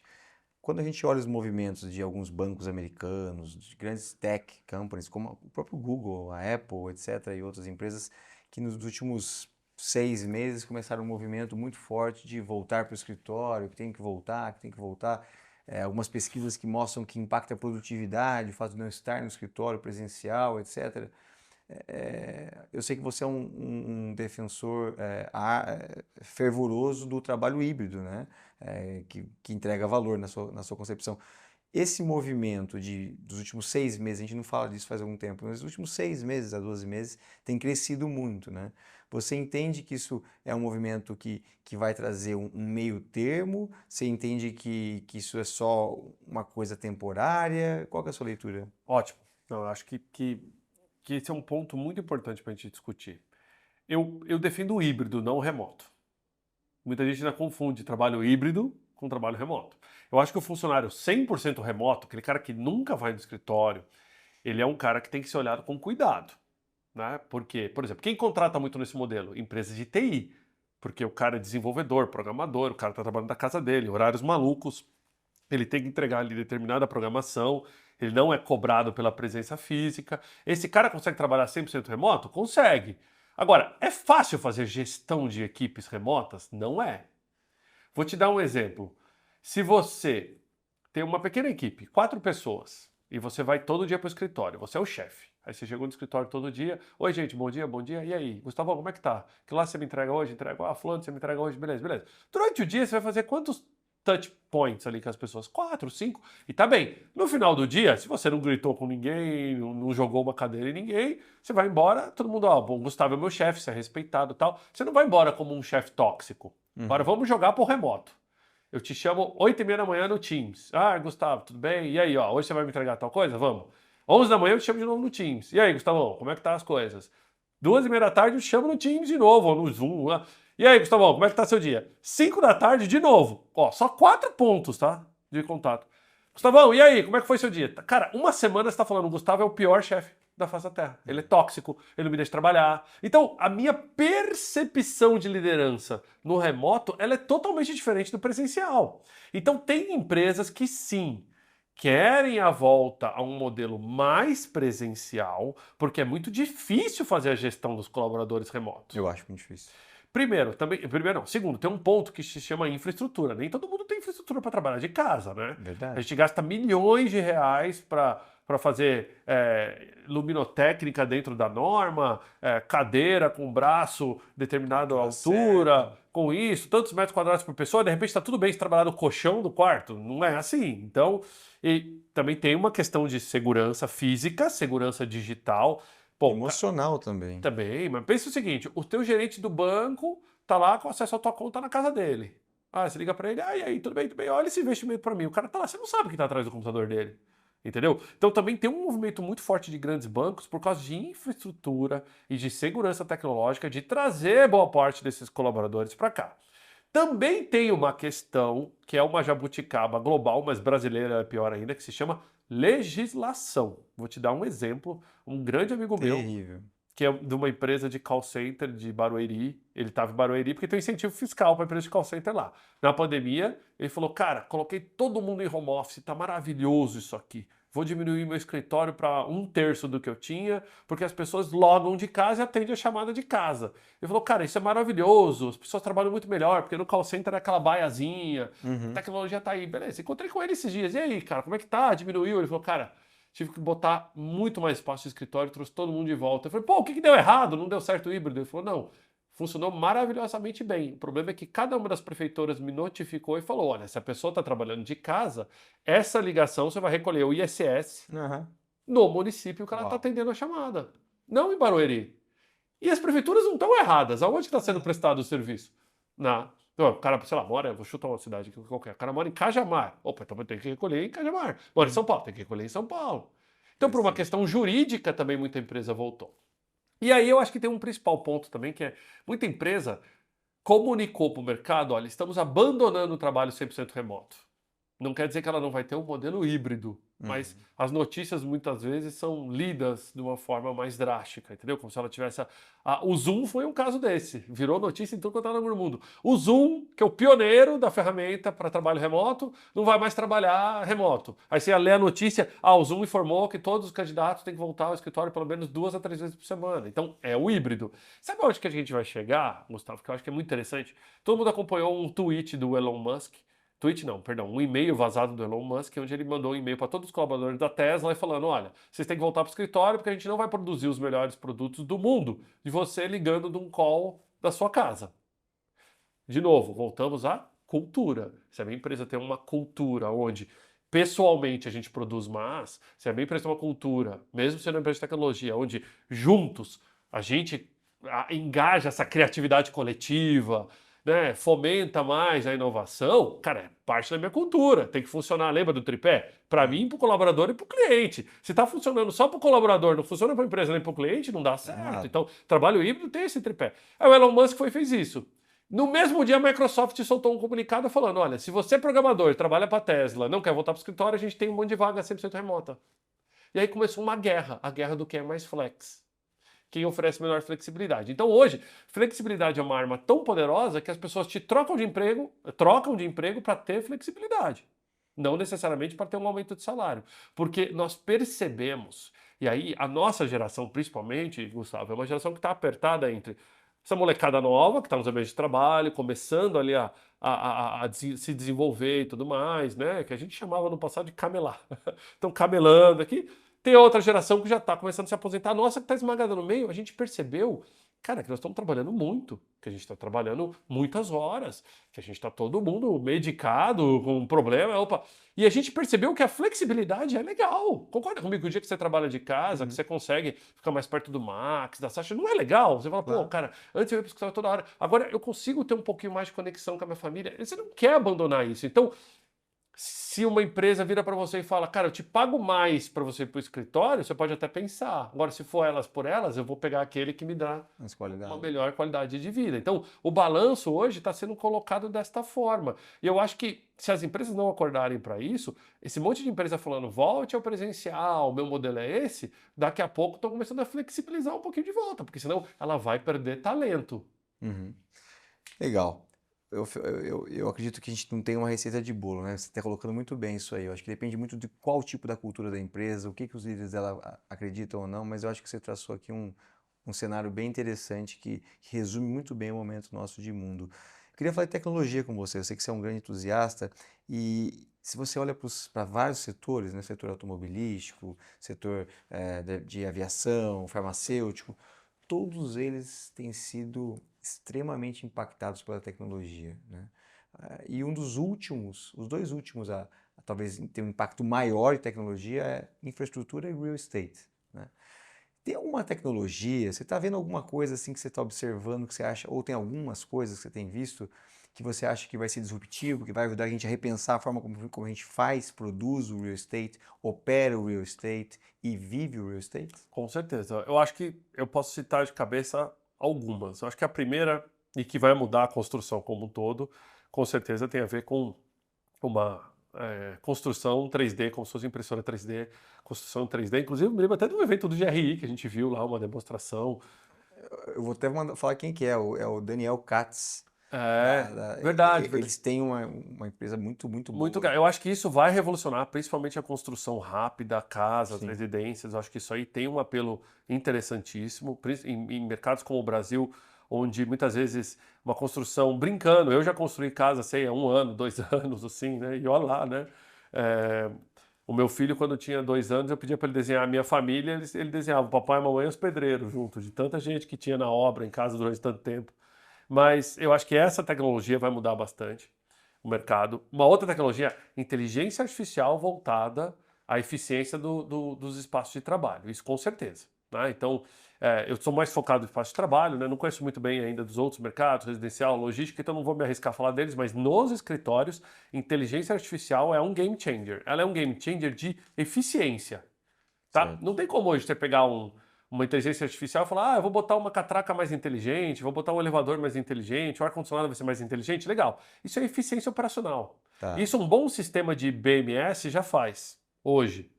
Quando a gente olha os movimentos de alguns bancos americanos, de grandes tech companies, como o próprio Google, a Apple, etc., e outras empresas que nos últimos 6 meses começaram um movimento muito forte de voltar para o escritório, que tem que voltar, algumas pesquisas que mostram que impacta a produtividade, o fato de não estar no escritório presencial, etc. Eu sei que você é um defensor fervoroso do trabalho híbrido, né? Que entrega valor na sua concepção. Esse movimento dos últimos 6 meses, a gente não fala disso faz algum tempo, mas os últimos 6 meses a 12 meses tem crescido muito, né? Você entende que isso é um movimento que vai trazer um meio termo? Você entende que isso é só uma coisa temporária? Qual que é a sua leitura? Ótimo. Eu acho que esse é um ponto muito importante para a gente discutir. Eu defendo o híbrido, não o remoto. Muita gente ainda confunde trabalho híbrido com trabalho remoto. Eu acho que o funcionário 100% remoto, aquele cara que nunca vai no escritório, ele é um cara que tem que ser olhado com cuidado. Né? Porque, por exemplo, quem contrata muito nesse modelo? Empresas de TI. Porque o cara é desenvolvedor, programador, o cara está trabalhando da casa dele, horários malucos, ele tem que entregar ali determinada programação, ele não é cobrado pela presença física. Esse cara consegue trabalhar 100% remoto? Consegue. Agora, é fácil fazer gestão de equipes remotas? Não é. Vou te dar um exemplo. Se você tem uma pequena equipe, 4 pessoas, e você vai todo dia para o escritório, você é o chefe. Aí você chegou no escritório todo dia, oi gente, bom dia, e aí? Gustavo, como é que tá? Que lá você me entrega hoje? Entrega, fulano, você me entrega hoje, beleza. Durante o dia você vai fazer quantos touch points ali com as pessoas? 4, 5, e tá bem. No final do dia, se você não gritou com ninguém, não jogou uma cadeira em ninguém, você vai embora, todo mundo, bom, Gustavo é meu chefe, você é respeitado e tal. Você não vai embora como um chefe tóxico. Agora vamos jogar pro remoto. Eu te chamo 8h30 da manhã no Teams. Gustavo, tudo bem? E aí, hoje você vai me entregar tal coisa? Vamos. 11 da manhã eu te chamo de novo no Teams. E aí, Gustavão, como é que tá as coisas? 2h30 da tarde eu te chamo no Teams de novo, ou no Zoom. E aí, Gustavão, como é que tá seu dia? 5 da tarde de novo. Só 4 pontos, tá? De contato. Gustavão, e aí, como é que foi seu dia? Cara, uma semana você tá falando, o Gustavo é o pior chefe da face da Terra. Ele é tóxico, ele não me deixa trabalhar. Então, a minha percepção de liderança no remoto, ela é totalmente diferente do presencial. Então, tem empresas que sim, querem a volta a um modelo mais presencial, porque é muito difícil fazer a gestão dos colaboradores remotos. Eu acho muito difícil. Primeiro não. Segundo, tem um ponto que se chama infraestrutura. Nem todo mundo tem infraestrutura para trabalhar de casa, né? A Verdade. gente gasta milhões de reais para fazer luminotécnica dentro da norma, cadeira com braço determinada Tá altura, certo. com isso, tantos metros quadrados por pessoa, de repente está tudo bem se trabalhar no colchão do quarto. Não é assim. Então, e também tem uma questão de segurança física, segurança digital. Pô, Emocional também. também, mas pensa o seguinte, o teu gerente do banco tá lá com acesso à tua conta na casa dele. Ah, você liga pra ele, e aí, tudo bem, olha esse investimento pra mim. O cara tá lá, você não sabe o que tá atrás do computador dele. Entendeu? Então também tem um movimento muito forte de grandes bancos por causa de infraestrutura e de segurança tecnológica de trazer boa parte desses colaboradores para cá. Também tem uma questão que é uma jabuticaba global, mas brasileira é pior ainda, que se chama legislação. Vou te dar um exemplo. Um grande amigo meu Terrível. que é de uma empresa de call center de Barueri. Ele estava em Barueri porque tem um incentivo fiscal para a empresa de call center lá. Na pandemia, ele falou: Cara, coloquei todo mundo em home office, tá maravilhoso isso aqui. Vou diminuir meu escritório para 1/3 do que eu tinha, porque as pessoas logam de casa e atendem a chamada de casa. Ele falou: Cara, isso é maravilhoso, as pessoas trabalham muito melhor, porque no call center é aquela baiazinha, a Uhum. tecnologia tá aí. Beleza, encontrei com ele esses dias. E aí, cara, como é que tá? Diminuiu? Ele falou: Cara, tive que botar muito mais espaço no escritório, trouxe todo mundo de volta. Eu falei, pô, o que deu errado? Não deu certo o híbrido? Ele falou, não, funcionou maravilhosamente bem. O problema é que cada uma das prefeituras me notificou e falou, olha, se a pessoa está trabalhando de casa, essa ligação você vai recolher o ISS Aham. no município que ela está Uau. atendendo a chamada, não em Barueri. E as prefeituras não estão erradas. Aonde está sendo É. prestado o serviço? Na, o cara, sei lá, mora, vou chutar uma cidade aqui qualquer. O cara mora em Cajamar. Opa, então tem que recolher em Cajamar. Mora em São Paulo, tem que recolher em São Paulo. Então, por uma Interessante. questão jurídica, também muita empresa voltou. E aí eu acho que tem um principal ponto também, que é muita empresa comunicou para o mercado, olha, estamos abandonando o trabalho 100% remoto. Não quer dizer que ela não vai ter um modelo híbrido, mas Uhum. as notícias muitas vezes são lidas de uma forma mais drástica, entendeu? Como se ela tivesse. O Zoom foi um caso desse, virou notícia em tudo quanto era no mundo. O Zoom, que é o pioneiro da ferramenta para trabalho remoto, não vai mais trabalhar remoto. Aí você ia ler a notícia, o Zoom informou que todos os candidatos têm que voltar ao escritório pelo menos 2 a 3 vezes por semana. Então é o híbrido. Sabe onde que a gente vai chegar, Gustavo? Que eu acho que é muito interessante. Todo mundo acompanhou um tweet do Elon Musk. Tweet não, perdão, um e-mail vazado do Elon Musk, onde ele mandou um e-mail para todos os colaboradores da Tesla e falando: olha, vocês têm que voltar para o escritório porque a gente não vai produzir os melhores produtos do mundo de você ligando de um call da sua casa. De novo, voltamos à cultura. Se a minha empresa tem uma cultura onde pessoalmente a gente produz mais, se a minha empresa tem uma cultura, mesmo sendo uma empresa de tecnologia, onde juntos a gente engaja essa criatividade coletiva, né, fomenta mais a inovação, cara, é parte da minha cultura. Tem que funcionar, lembra do tripé? Para Sim. mim, para o colaborador e para o cliente. Se está funcionando só para o colaborador, não funciona para a empresa nem para o cliente, não dá Tá certo. errado. Então, trabalho híbrido tem esse tripé. Aí o Elon Musk fez isso. No mesmo dia, a Microsoft soltou um comunicado falando: olha, se você é programador, trabalha para a Tesla, não quer voltar para o escritório, a gente tem um monte de vaga 100% remota. E aí começou uma guerra, a guerra do quem é mais flex. Quem oferece menor flexibilidade. Então hoje, flexibilidade é uma arma tão poderosa que as pessoas te trocam de emprego para ter flexibilidade. Não necessariamente para ter um aumento de salário. Porque nós percebemos, e aí a nossa geração, principalmente, Gustavo, é uma geração que está apertada entre essa molecada nova, que está nos ambientes de trabalho, começando ali se desenvolver e tudo mais, né? Que a gente chamava no passado de camelar. Estão camelando aqui. Tem outra geração que já está começando a se aposentar. A nossa que está esmagada no meio, a gente percebeu, cara, que nós estamos trabalhando muito, que a gente está trabalhando muitas horas, que a gente está todo mundo medicado, com um problema. Opa. E a gente percebeu que a flexibilidade é legal. Concorda comigo que o dia que você trabalha de casa, que Uhum. você consegue ficar mais perto do Max, da Sasha, não é legal? Você fala, pô, Claro. cara, antes eu ia para o escritório toda hora, agora eu consigo ter um pouquinho mais de conexão com a minha família. Você não quer abandonar isso. Então, se uma empresa vira para você e fala, cara, eu te pago mais para você ir para o escritório, você pode até pensar. Agora, se for elas por elas, eu vou pegar aquele que me dá Mas uma qualidade. melhor qualidade de vida. Então, o balanço hoje está sendo colocado desta forma. E eu acho que se as empresas não acordarem para isso, esse monte de empresa falando, volte ao presencial, o meu modelo é esse, daqui a pouco estão começando a flexibilizar um pouquinho de volta, porque senão ela vai perder talento. Uhum. Legal. Eu acredito que a gente não tem uma receita de bolo, né? Você está colocando muito bem isso aí. Eu acho que depende muito de qual tipo da cultura da empresa, o que os líderes dela acreditam ou não, mas eu acho que você traçou aqui um cenário bem interessante que resume muito bem o momento nosso de mundo. Eu queria falar de tecnologia com você. Eu sei que você é um grande entusiasta e se você olha para vários setores, né, setor automobilístico, setor de aviação, farmacêutico, todos eles têm sido extremamente impactados pela tecnologia, né? E um dos últimos, os dois últimos a talvez ter um impacto maior em tecnologia é infraestrutura e real estate, né? Tem alguma tecnologia, você está vendo alguma coisa assim que você está observando, que você acha, ou tem algumas coisas que você tem visto que você acha que vai ser disruptivo, que vai ajudar a gente a repensar a forma como a gente faz, produz o real estate, opera o real estate e vive o real estate? Com certeza. Eu acho que eu posso citar de cabeça algumas. Eu acho que a primeira, e que vai mudar a construção como um todo, com certeza tem a ver com uma construção 3D, como se fosse impressora 3D, construção 3D. Inclusive, eu me lembro até de um evento do GRI que a gente viu lá, uma demonstração. Eu vou até falar quem que é o Daniel Katz. Verdade, verdade. Eles têm uma empresa muito, muito Muito, boa. eu acho que isso vai revolucionar, principalmente a construção rápida, casas, Sim. residências. Eu acho que isso aí tem um apelo interessantíssimo em mercados como o Brasil, onde muitas vezes uma construção brincando. Eu já construí casa, sei, há 1 ano, 2 anos, assim, né? E olha lá, né? É, o meu filho, quando tinha 2 anos, eu pedia para ele desenhar a minha família, ele desenhava o papai, a mamãe e os pedreiros juntos, de tanta gente que tinha na obra, em casa durante tanto tempo. Mas eu acho que essa tecnologia vai mudar bastante o mercado. Uma outra tecnologia, inteligência artificial voltada à eficiência dos espaços de trabalho, isso com certeza, né? Então, eu sou mais focado no espaço de trabalho, né? Não conheço muito bem ainda dos outros mercados, residencial, logística, então não vou me arriscar a falar deles, mas nos escritórios, inteligência artificial é um game changer. Ela é um game changer de eficiência, tá? Certo. Não tem como hoje você pegar uma inteligência artificial e falar, eu vou botar uma catraca mais inteligente, vou botar um elevador mais inteligente, o ar-condicionado vai ser mais inteligente. Legal. Isso é eficiência operacional. Tá. Isso um bom sistema de BMS já faz hoje.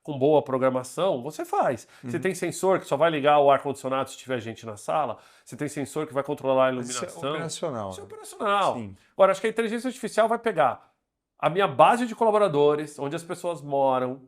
Com boa programação, você faz. Você Uhum. tem sensor que só vai ligar o ar-condicionado se tiver gente na sala. Você tem sensor que vai controlar a Mas isso é iluminação. operacional, Isso é né? operacional. Sim. Agora, acho que a inteligência artificial vai pegar a minha base de colaboradores, onde as pessoas moram,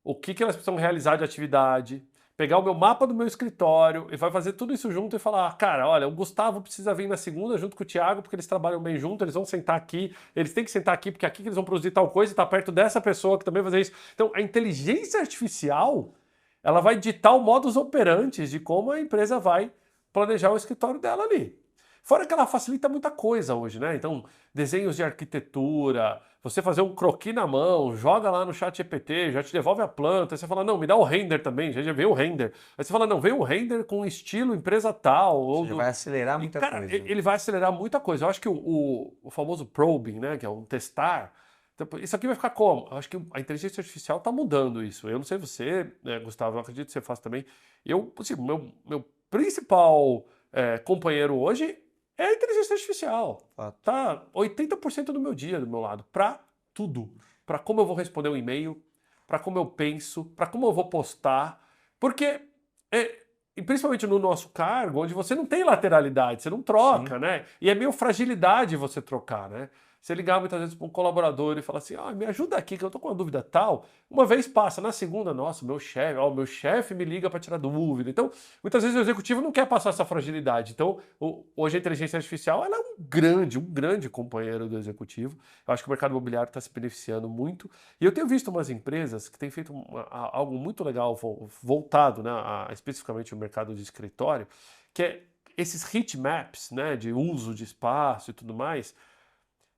o que elas precisam realizar de atividade, pegar o meu mapa do meu escritório e vai fazer tudo isso junto e falar, cara, olha, o Gustavo precisa vir na segunda junto com o Thiago porque eles trabalham bem junto, eles vão sentar aqui, eles têm que sentar aqui porque aqui que eles vão produzir tal coisa e tá perto dessa pessoa que também vai fazer isso. Então, a inteligência artificial, ela vai ditar o modus operandi de como a empresa vai planejar o escritório dela ali. Fora que ela facilita muita coisa hoje, né? Então, desenhos de arquitetura, você fazer um croquis na mão, joga lá no chat GPT, já te devolve a planta, aí você fala, não, me dá o render também, já veio o render. Aí você fala, não, veio o render com estilo empresa tal. Ou seja, vai acelerar E, muita cara, coisa. ele vai acelerar muita coisa. Eu acho que o famoso probing, né, que é um testar, então, isso aqui vai ficar como? Eu acho que a inteligência artificial está mudando isso. Eu não sei você, né, Gustavo, eu acredito que você faz também. Eu, assim, meu principal companheiro hoje é a inteligência artificial. Fato. Tá 80% do meu dia do meu lado, para tudo. Para como eu vou responder um e-mail, para como eu penso, para como eu vou postar. Porque, e principalmente no nosso cargo, onde você não tem lateralidade, você não troca, Sim. né? E é meio fragilidade você trocar, né? Você ligar muitas vezes para um colaborador e falar assim, me ajuda aqui que eu tô com uma dúvida tal. Uma vez passa, na segunda, nossa, meu chefe me liga para tirar dúvida. Então, muitas vezes o executivo não quer passar essa fragilidade. Então, hoje a inteligência artificial ela é um grande companheiro do executivo. Eu acho que o mercado imobiliário está se beneficiando muito. E eu tenho visto umas empresas que têm feito algo muito legal voltado, né, especificamente o mercado de escritório, que é esses heat maps, né, de uso de espaço e tudo mais,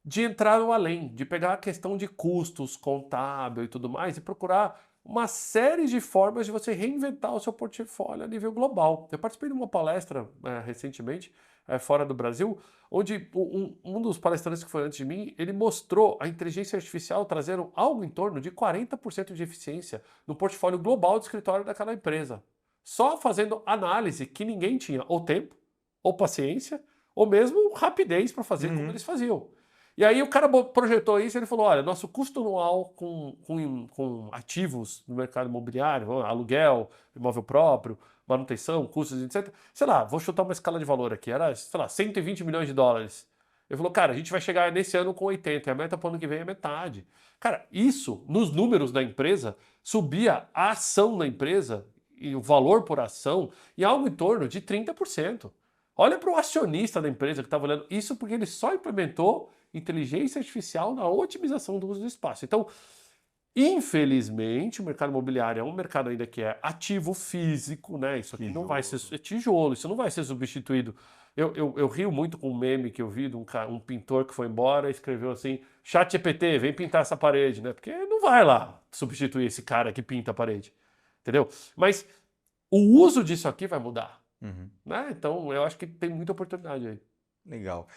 de entrar no além, de pegar a questão de custos contábil e tudo mais e procurar uma série de formas de você reinventar o seu portfólio a nível global. Eu participei de uma palestra recentemente, fora do Brasil, onde um dos palestrantes que foi antes de mim, ele mostrou a inteligência artificial trazendo algo em torno de 40% de eficiência no portfólio global do escritório daquela empresa. Só fazendo análise que ninguém tinha ou tempo, ou paciência, ou mesmo rapidez para fazer como eles faziam. E aí o cara projetou isso e ele falou, olha, nosso custo anual com ativos no mercado imobiliário, aluguel, imóvel próprio, manutenção, custos, etc. Sei lá, vou chutar uma escala de valor aqui, era, sei lá, 120 milhões de dólares. Ele falou, cara, a gente vai chegar nesse ano com 80, e a meta para o ano que vem é metade. Cara, isso, nos números da empresa, subia a ação da empresa e o valor por ação em algo em torno de 30%. Olha para o acionista da empresa que estava olhando isso porque ele só implementou inteligência artificial na otimização do uso do espaço. Então, infelizmente, o mercado imobiliário é um mercado ainda que é ativo físico, né? Isso aqui não vai ser tijolo, isso não vai ser substituído. Eu rio muito com um meme que eu vi de um pintor que foi embora e escreveu assim: ChatGPT, vem pintar essa parede, né? Porque não vai lá substituir esse cara que pinta a parede, entendeu? Mas o uso disso aqui vai mudar, né? Então eu acho que tem muita oportunidade aí. Legal.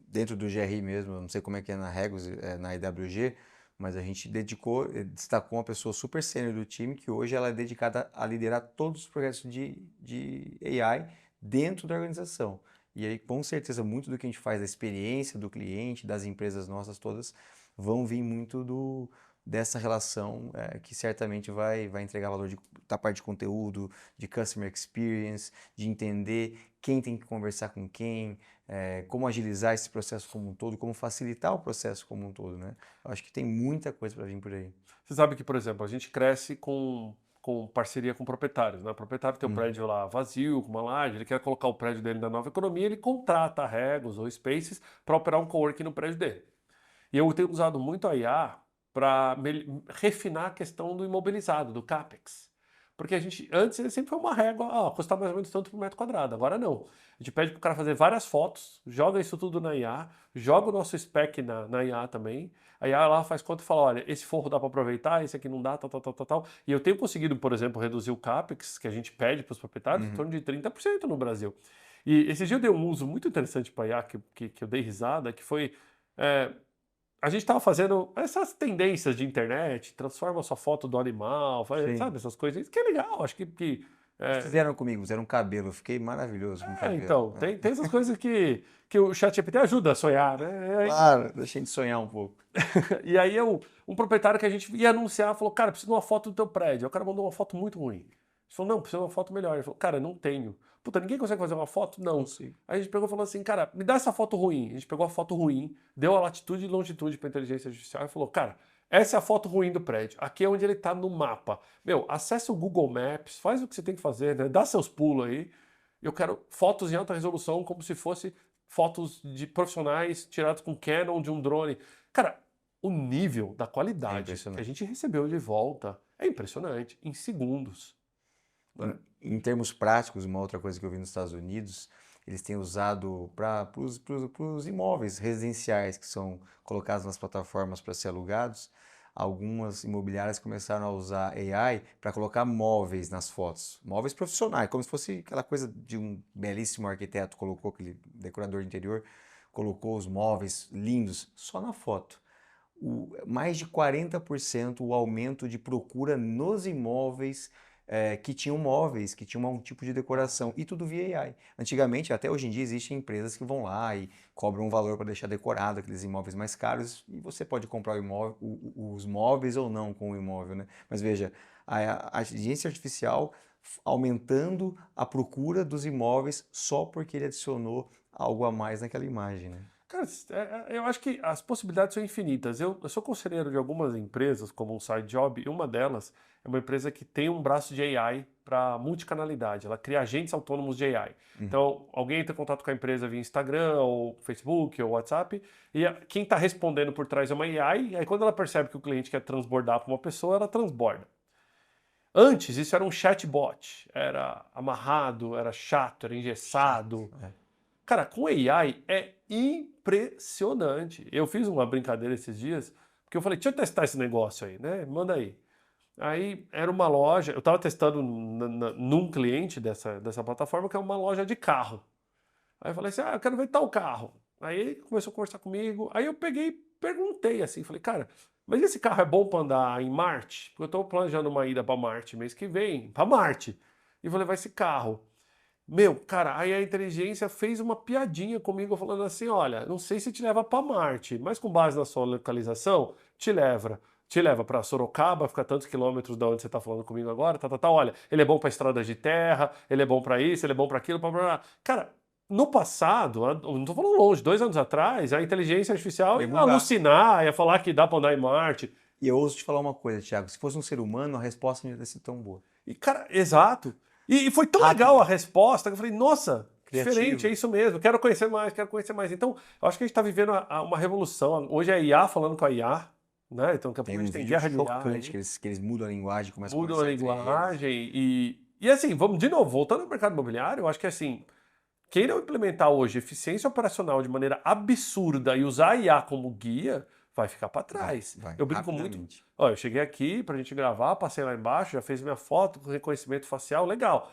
Dentro do GRI mesmo, eu não sei como é que é na Regus, na IWG, mas a gente destacou uma pessoa super sênior do time que hoje ela é dedicada a liderar todos os projetos de AI dentro da organização. E aí, com certeza, muito do que a gente faz, da experiência do cliente, das empresas nossas todas, vão vir muito dessa relação que certamente vai entregar valor da parte de conteúdo, de customer experience, de entender quem tem que conversar com quem, como agilizar esse processo como um todo, como facilitar o processo como um todo, né? Eu acho que tem muita coisa para vir por aí. Você sabe que, por exemplo, a gente cresce com parceria com proprietários, né? O proprietário tem um prédio lá vazio, com uma laje, ele quer colocar o prédio dele na nova economia, ele contrata a Regus ou Spaces para operar um coworking no prédio dele. E eu tenho usado muito a IA para refinar a questão do imobilizado, do CAPEX. Porque antes ele sempre foi uma régua, custar mais ou menos tanto por metro quadrado. Agora não. A gente pede para o cara fazer várias fotos, joga isso tudo na IA, joga o nosso spec na IA também. A IA lá faz conta e fala, olha, esse forro dá para aproveitar, esse aqui não dá, tal. E eu tenho conseguido, por exemplo, reduzir o CAPEX que a gente pede para os proprietários em torno de 30% no Brasil. E esse dia eu dei um uso muito interessante para a IA, que eu dei risada, que foi... a gente estava fazendo essas tendências de internet, transforma sua foto do animal, sabe, essas coisas, que é legal, acho que Fizeram comigo, fizeram um cabelo, eu fiquei maravilhoso com o cabelo. então, tem essas coisas que o ChatGPT ajuda a sonhar, né? Claro, deixa a gente sonhar um pouco. E aí um proprietário que a gente ia anunciar falou, cara, preciso de uma foto do teu prédio. Aí o cara mandou uma foto muito ruim. A gente falou, não, precisa de uma foto melhor. Ele falou, cara, não tenho. Puta, ninguém consegue fazer uma foto? Não. Sim. Aí a gente pegou e falou assim, cara, me dá essa foto ruim. A gente pegou a foto ruim, deu a latitude e longitude para inteligência artificial e falou, cara, essa é a foto ruim do prédio. Aqui é onde ele está no mapa. Meu, acessa o Google Maps, faz o que você tem que fazer, né? Dá seus pulos aí. Eu quero fotos em alta resolução como se fosse fotos de profissionais tiradas com Canon de um drone. Cara, o nível da qualidade que a gente recebeu de volta é impressionante, em segundos. Em termos práticos, uma outra coisa que eu vi nos Estados Unidos, eles têm usado para os imóveis residenciais que são colocados nas plataformas para ser alugados. Algumas imobiliárias começaram a usar AI para colocar móveis nas fotos, móveis profissionais, como se fosse aquela coisa de um belíssimo arquiteto colocou, aquele decorador de interior, colocou os móveis lindos só na foto. Mais de 40% o aumento de procura nos imóveis que tinham móveis, que tinham um tipo de decoração, e tudo via AI. Antigamente, até hoje em dia, existem empresas que vão lá e cobram um valor para deixar decorado aqueles imóveis mais caros, e você pode comprar os móveis ou não com o imóvel, né? Mas veja, a inteligência artificial aumentando a procura dos imóveis só porque ele adicionou algo a mais naquela imagem, né? Cara, eu acho que as possibilidades são infinitas. Eu sou conselheiro de algumas empresas, como o SideJob, e uma delas é uma empresa que tem um braço de AI para multicanalidade. Ela cria agentes autônomos de AI. Então, alguém entra em contato com a empresa via Instagram, ou Facebook, ou WhatsApp, e quem está respondendo por trás é uma AI, e aí quando ela percebe que o cliente quer transbordar para uma pessoa, ela transborda. Antes, isso era um chatbot, era amarrado, era chato, era engessado. Cara, com AI é impressionante. Eu fiz uma brincadeira esses dias, porque eu falei, deixa eu testar esse negócio aí, né? Manda aí. Aí era uma loja, eu estava testando num cliente dessa plataforma, que é uma loja de carro. Aí eu falei assim, eu quero ver tal carro. Aí ele começou a conversar comigo, aí eu peguei e perguntei assim, falei, cara, mas esse carro é bom para andar em Marte? Porque eu estou planejando uma ida para Marte mês que vem, para Marte. E vou levar esse carro. Meu, cara, aí a inteligência fez uma piadinha comigo falando assim, olha, não sei se te leva para Marte, mas com base na sua localização, te leva para Sorocaba, fica tantos quilômetros da onde você está falando comigo agora, olha, ele é bom para estradas de terra, ele é bom para isso, ele é bom para aquilo, blá. Cara, no passado, não estou falando longe, 2 anos atrás, a inteligência artificial ia alucinar, ia falar que dá para andar em Marte. E eu ouso te falar uma coisa, Thiago, se fosse um ser humano, a resposta não ia ter sido tão boa. E, cara, exato. E foi tão Rápido. legal a resposta que eu falei, nossa, Criativo. diferente, é isso mesmo, quero conhecer mais, quero conhecer mais. Então, eu acho que a gente está vivendo uma revolução. Hoje é a IA falando com a IA, né? Então, daqui a pouco Tem a um gente tem vídeo guerra de IA chocante aí, que eles mudam a linguagem, começam a mudam a conversar entre eles. linguagem e assim, vamos de novo, voltando ao mercado imobiliário, eu acho que assim, quem não implementar hoje eficiência operacional de maneira absurda e usar a IA como guia, vai ficar para trás. Vai, Eu brinco muito. rapidamente. Ó, eu cheguei aqui pra gente gravar, passei lá embaixo, já fez minha foto com reconhecimento facial, legal.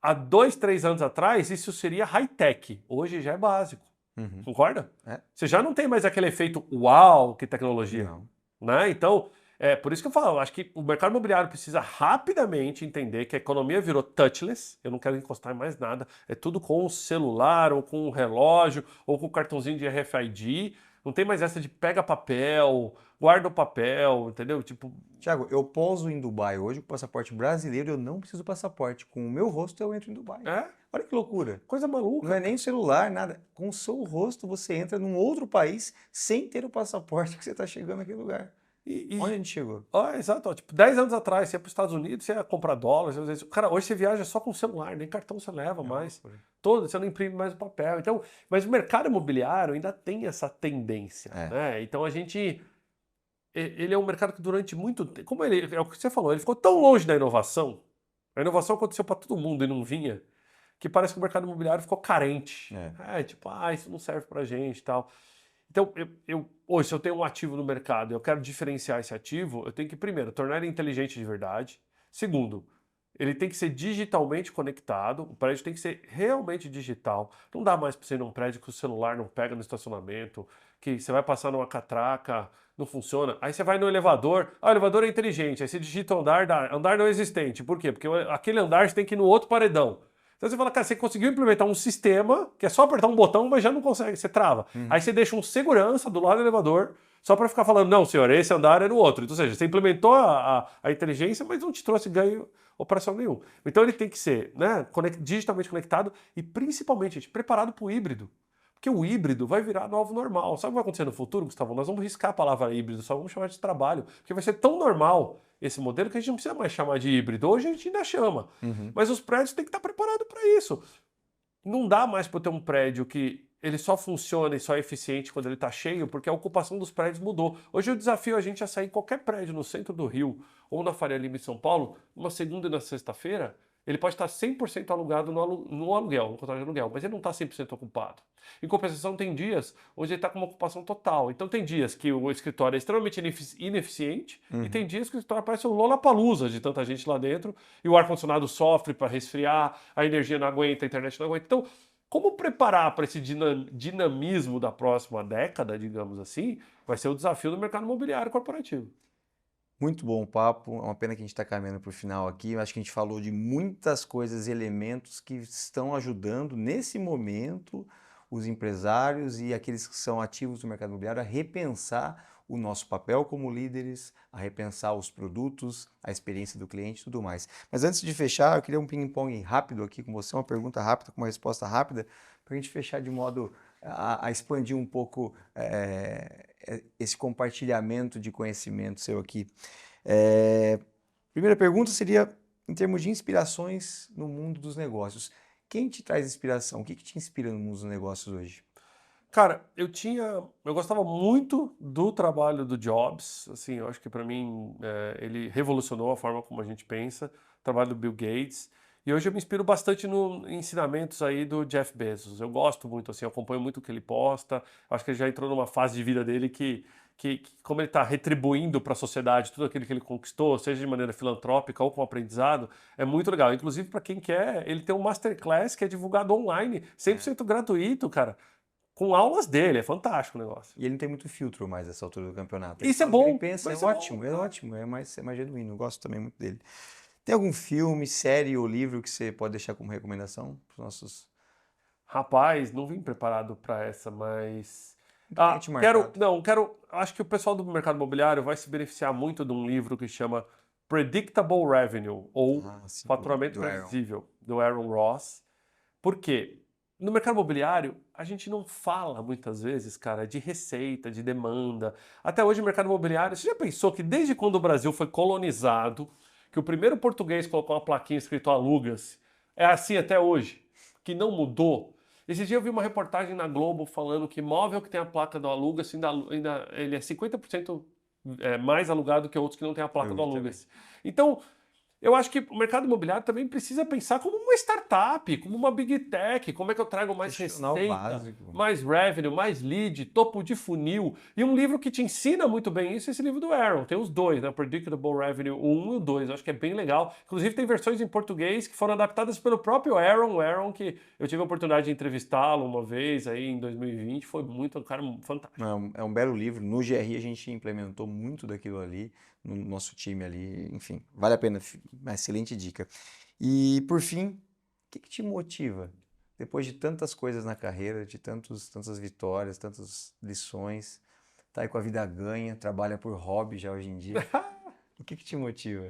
Há 2, 3 anos atrás, isso seria high-tech. Hoje já é básico. Uhum. Concorda? É. Você já não tem mais aquele efeito uau, que tecnologia. Não. Né? Então, é por isso que eu falo, eu acho que o mercado imobiliário precisa rapidamente entender que a economia virou touchless, eu não quero encostar em mais nada, é tudo com o celular, ou com o relógio, ou com o cartãozinho de RFID, não tem mais essa de pega papel, guarda o papel, entendeu? Tipo, Thiago, eu pouso em Dubai hoje com passaporte brasileiro, eu não preciso passaporte. Com o meu rosto eu entro em Dubai. é Olha que loucura. coisa maluca. Não é nem o celular, nada. Com o seu rosto você entra num outro país sem ter o passaporte que você está chegando naquele lugar. Onde a gente chegou? Exato, ó, tipo, 10 anos atrás, você ia para os Estados Unidos, você ia comprar dólares, às vezes, cara, hoje você viaja só com o celular, nem cartão você leva mais, todo, você não imprime mais o papel, então, mas o mercado imobiliário ainda tem essa tendência, né? Então a gente, ele é um mercado que durante muito tempo, como ele, é o que você falou, ele ficou tão longe da inovação, a inovação aconteceu para todo mundo e não vinha, que parece que o mercado imobiliário ficou carente, tipo, isso não serve pra gente e tal. Então, hoje, se eu tenho um ativo no mercado e eu quero diferenciar esse ativo, eu tenho que, primeiro, tornar ele inteligente de verdade. Segundo, ele tem que ser digitalmente conectado, o prédio tem que ser realmente digital. Não dá mais para você ir num prédio que o celular não pega no estacionamento, que você vai passar numa catraca, não funciona. Aí você vai no elevador, o elevador é inteligente, aí você digita o andar, andar não existente. Por quê? Porque aquele andar você tem que ir no outro paredão. Então você fala, cara, você conseguiu implementar um sistema que é só apertar um botão, mas já não consegue, você trava. Aí você deixa um segurança do lado do elevador, só para ficar falando, não, senhor, esse andar é no outro. Então, ou seja, você implementou a inteligência, mas não te trouxe ganho operacional nenhum. Então ele tem que ser, né, digitalmente conectado e principalmente, gente, preparado para o híbrido. Porque o híbrido vai virar novo normal. Sabe o que vai acontecer no futuro, Gustavo? Nós vamos riscar a palavra híbrido, só vamos chamar de trabalho. Porque vai ser tão normal esse modelo que a gente não precisa mais chamar de híbrido. Hoje a gente ainda chama. Mas os prédios têm que estar preparados para isso. Não dá mais para ter um prédio que ele só funciona e só é eficiente quando ele está cheio, porque a ocupação dos prédios mudou. Hoje eu desafio a gente a sair em qualquer prédio no centro do Rio ou na Faria Lima em São Paulo, numa segunda e na sexta-feira, ele pode estar 100% alugado no aluguel, no contrato de aluguel, mas ele não está 100% ocupado. Em compensação, tem dias onde ele está com uma ocupação total. Então tem dias que o escritório é extremamente ineficiente e tem dias que o escritório parece um Lollapalooza de tanta gente lá dentro e o ar-condicionado sofre para resfriar, a energia não aguenta, a internet não aguenta. Então, como preparar para esse dinamismo da próxima década, digamos assim, vai ser o desafio do mercado imobiliário corporativo. Muito bom o papo, é uma pena que a gente está caminhando para o final aqui. Eu acho que a gente falou de muitas coisas, elementos que estão ajudando nesse momento os empresários e aqueles que são ativos do mercado imobiliário a repensar o nosso papel como líderes, a repensar os produtos, a experiência do cliente e tudo mais. Mas antes de fechar, eu queria um ping-pong rápido aqui com você, uma pergunta rápida com uma resposta rápida, para a gente fechar de modo a expandir um pouco esse compartilhamento de conhecimento seu aqui. Primeira pergunta seria, em termos de inspirações no mundo dos negócios. Quem te traz inspiração? O que te inspira no mundo dos negócios hoje? Cara, eu gostava muito do trabalho do Jobs, assim, eu acho que para mim ele revolucionou a forma como a gente pensa, o trabalho do Bill Gates, e hoje eu me inspiro bastante nos ensinamentos aí do Jeff Bezos. Eu gosto muito, assim, eu acompanho muito o que ele posta, acho que ele já entrou numa fase de vida dele que como ele está retribuindo para a sociedade tudo aquilo que ele conquistou, seja de maneira filantrópica ou com aprendizado, é muito legal. Inclusive, para quem quer, ele tem um masterclass que é divulgado online, 100% gratuito, cara. Com aulas dele, é fantástico o negócio. E ele não tem muito filtro mais nessa altura do campeonato. Isso é bom. Ele pensa, é ótimo, é mais genuíno, eu gosto também muito dele. Tem algum filme, série ou livro que você pode deixar como recomendação para os nossos... Rapaz, não vim preparado para essa, mas... Acho que o pessoal do mercado imobiliário vai se beneficiar muito de um livro que chama Predictable Revenue, ou Faturamento Previsível, do Aaron Ross. Por quê? no mercado imobiliário, a gente não fala muitas vezes, cara, de receita, de demanda. Até hoje o mercado imobiliário, você já pensou que desde quando o Brasil foi colonizado, que o primeiro português colocou uma plaquinha escrito aluga-se, é assim até hoje, que não mudou? Esse dia eu vi uma reportagem na Globo falando que imóvel que tem a placa do aluga-se, ainda ele é 50% mais alugado que outros que não têm a placa Eu do vi também. aluga-se. Então, eu acho que o mercado imobiliário também precisa pensar como uma startup, como uma big tech, como é que eu trago mais Questionar o receita, básico. mais revenue, mais lead, topo de funil. E um livro que te ensina muito bem isso é esse livro do Aaron. Tem os dois, né? Predictable Revenue 1 e o 2. Eu acho que é bem legal. Inclusive tem versões em português que foram adaptadas pelo próprio Aaron. O Aaron, que eu tive a oportunidade de entrevistá-lo uma vez aí em 2020, foi muito um cara fantástico. É um belo livro. No GRI a gente implementou muito daquilo ali, no nosso time ali. Enfim, vale a pena. Uma excelente dica. E por fim, o que te motiva? Depois de tantas coisas na carreira, de tantas vitórias, tantas lições, tá aí com a vida ganha, trabalha por hobby já hoje em dia. O que te motiva?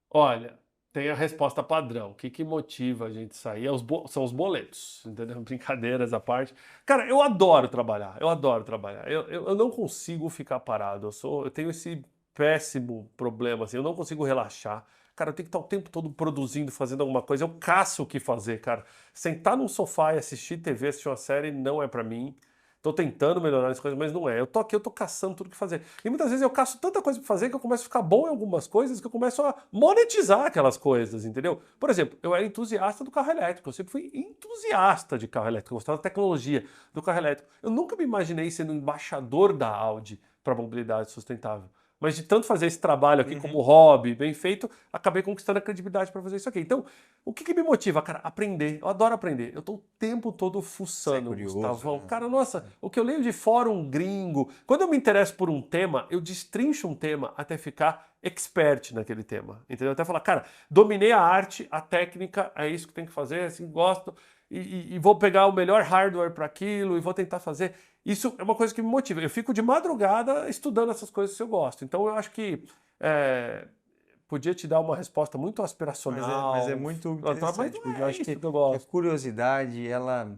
Olha, tem a resposta padrão. O que que motiva a gente sair? São os boletos, entendeu? Brincadeiras à parte. Cara, eu adoro trabalhar. Eu adoro trabalhar. Eu não consigo ficar parado. Eu tenho esse péssimo problema, assim. Eu não consigo relaxar. Cara, eu tenho que estar o tempo todo produzindo, fazendo alguma coisa. Eu caço o que fazer, cara. Sentar num sofá e assistir TV, assistir uma série, não é pra mim. Tô tentando melhorar as coisas, mas não é. Eu tô aqui, eu tô caçando tudo que fazer. E muitas vezes eu caço tanta coisa pra fazer que eu começo a ficar bom em algumas coisas que eu começo a monetizar aquelas coisas, entendeu? Por exemplo, eu era entusiasta do carro elétrico. Eu sempre fui entusiasta de carro elétrico. Eu gostava da tecnologia do carro elétrico. Eu nunca me imaginei sendo embaixador da Audi para mobilidade sustentável. Mas de tanto fazer esse trabalho aqui como hobby, bem feito, acabei conquistando a credibilidade para fazer isso aqui. Então, o que me motiva, cara? Aprender. Eu adoro aprender. Eu tô o tempo todo Você é fuçando, curioso, Gustavão. né? Cara, nossa, o que eu leio de fórum gringo. Quando eu me interesso por um tema, eu destrincho um tema até ficar expert naquele tema. Entendeu? Até falar, cara, dominei a arte, a técnica, é isso que tem que fazer, assim, gosto. E vou pegar o melhor hardware para aquilo e vou tentar fazer. Isso é uma coisa que me motiva. Eu fico de madrugada estudando essas coisas que eu gosto. Então eu acho que podia te dar uma resposta muito Mas é aspiracional, muito mas interessante, não porque eu é acho isso que eu que a gosto. curiosidade, ela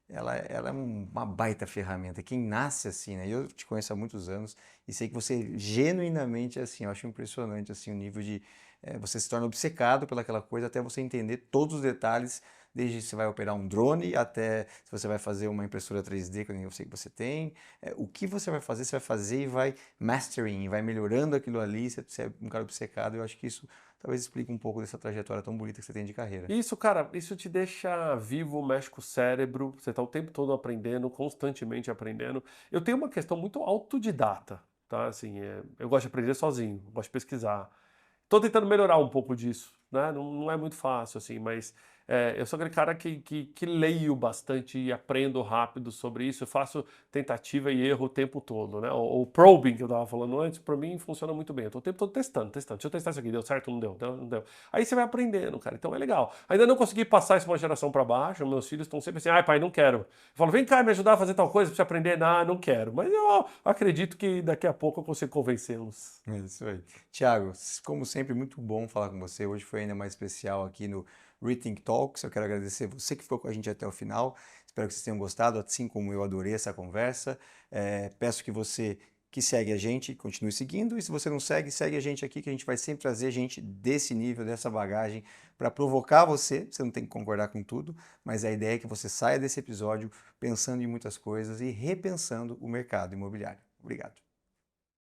é uma baita ferramenta. Quem nasce assim, né? Eu te conheço há muitos anos e sei que você genuinamente é assim. Eu acho impressionante assim o nível de você se torna obcecado pelaquela coisa até você entender todos os detalhes, desde se você vai operar um drone até se você vai fazer uma impressora 3D, que eu sei que você tem. O que você vai fazer e vai mastering, e vai melhorando aquilo ali. Você é um cara obcecado. Eu acho que isso talvez explique um pouco dessa trajetória tão bonita que você tem de carreira. Isso, cara, isso te deixa vivo, mexe com o cérebro, você está o tempo todo aprendendo, constantemente aprendendo. Eu tenho uma questão muito autodidata, tá? Assim, eu gosto de aprender sozinho, gosto de pesquisar. Estou tentando melhorar um pouco disso, né? Não é muito fácil, assim, mas eu sou aquele cara que leio bastante e aprendo rápido sobre isso. Eu faço tentativa e erro o tempo todo, né? O probing que eu estava falando antes, para mim funciona muito bem. Eu estou o tempo todo testando. Deixa eu testar isso aqui, deu certo? Não deu, não deu. Aí você vai aprendendo, cara. Então é legal. Ainda não consegui passar isso uma geração para baixo. Meus filhos estão sempre assim, ai pai, não quero. Eu falo, vem cá me ajudar a fazer tal coisa para você aprender. Não quero. Mas eu acredito que daqui a pouco eu consigo convencê-los. É isso aí. Tiago, como sempre, muito bom falar com você. Hoje foi ainda mais especial aqui no Rethink Talks. Eu quero agradecer você que ficou com a gente até o final. Espero que vocês tenham gostado, assim como eu adorei essa conversa. Peço que você que segue a gente continue seguindo. E se você não segue, segue a gente aqui, que a gente vai sempre trazer gente desse nível, dessa bagagem, para provocar você. Você não tem que concordar com tudo, mas a ideia é que você saia desse episódio pensando em muitas coisas e repensando o mercado imobiliário. Obrigado.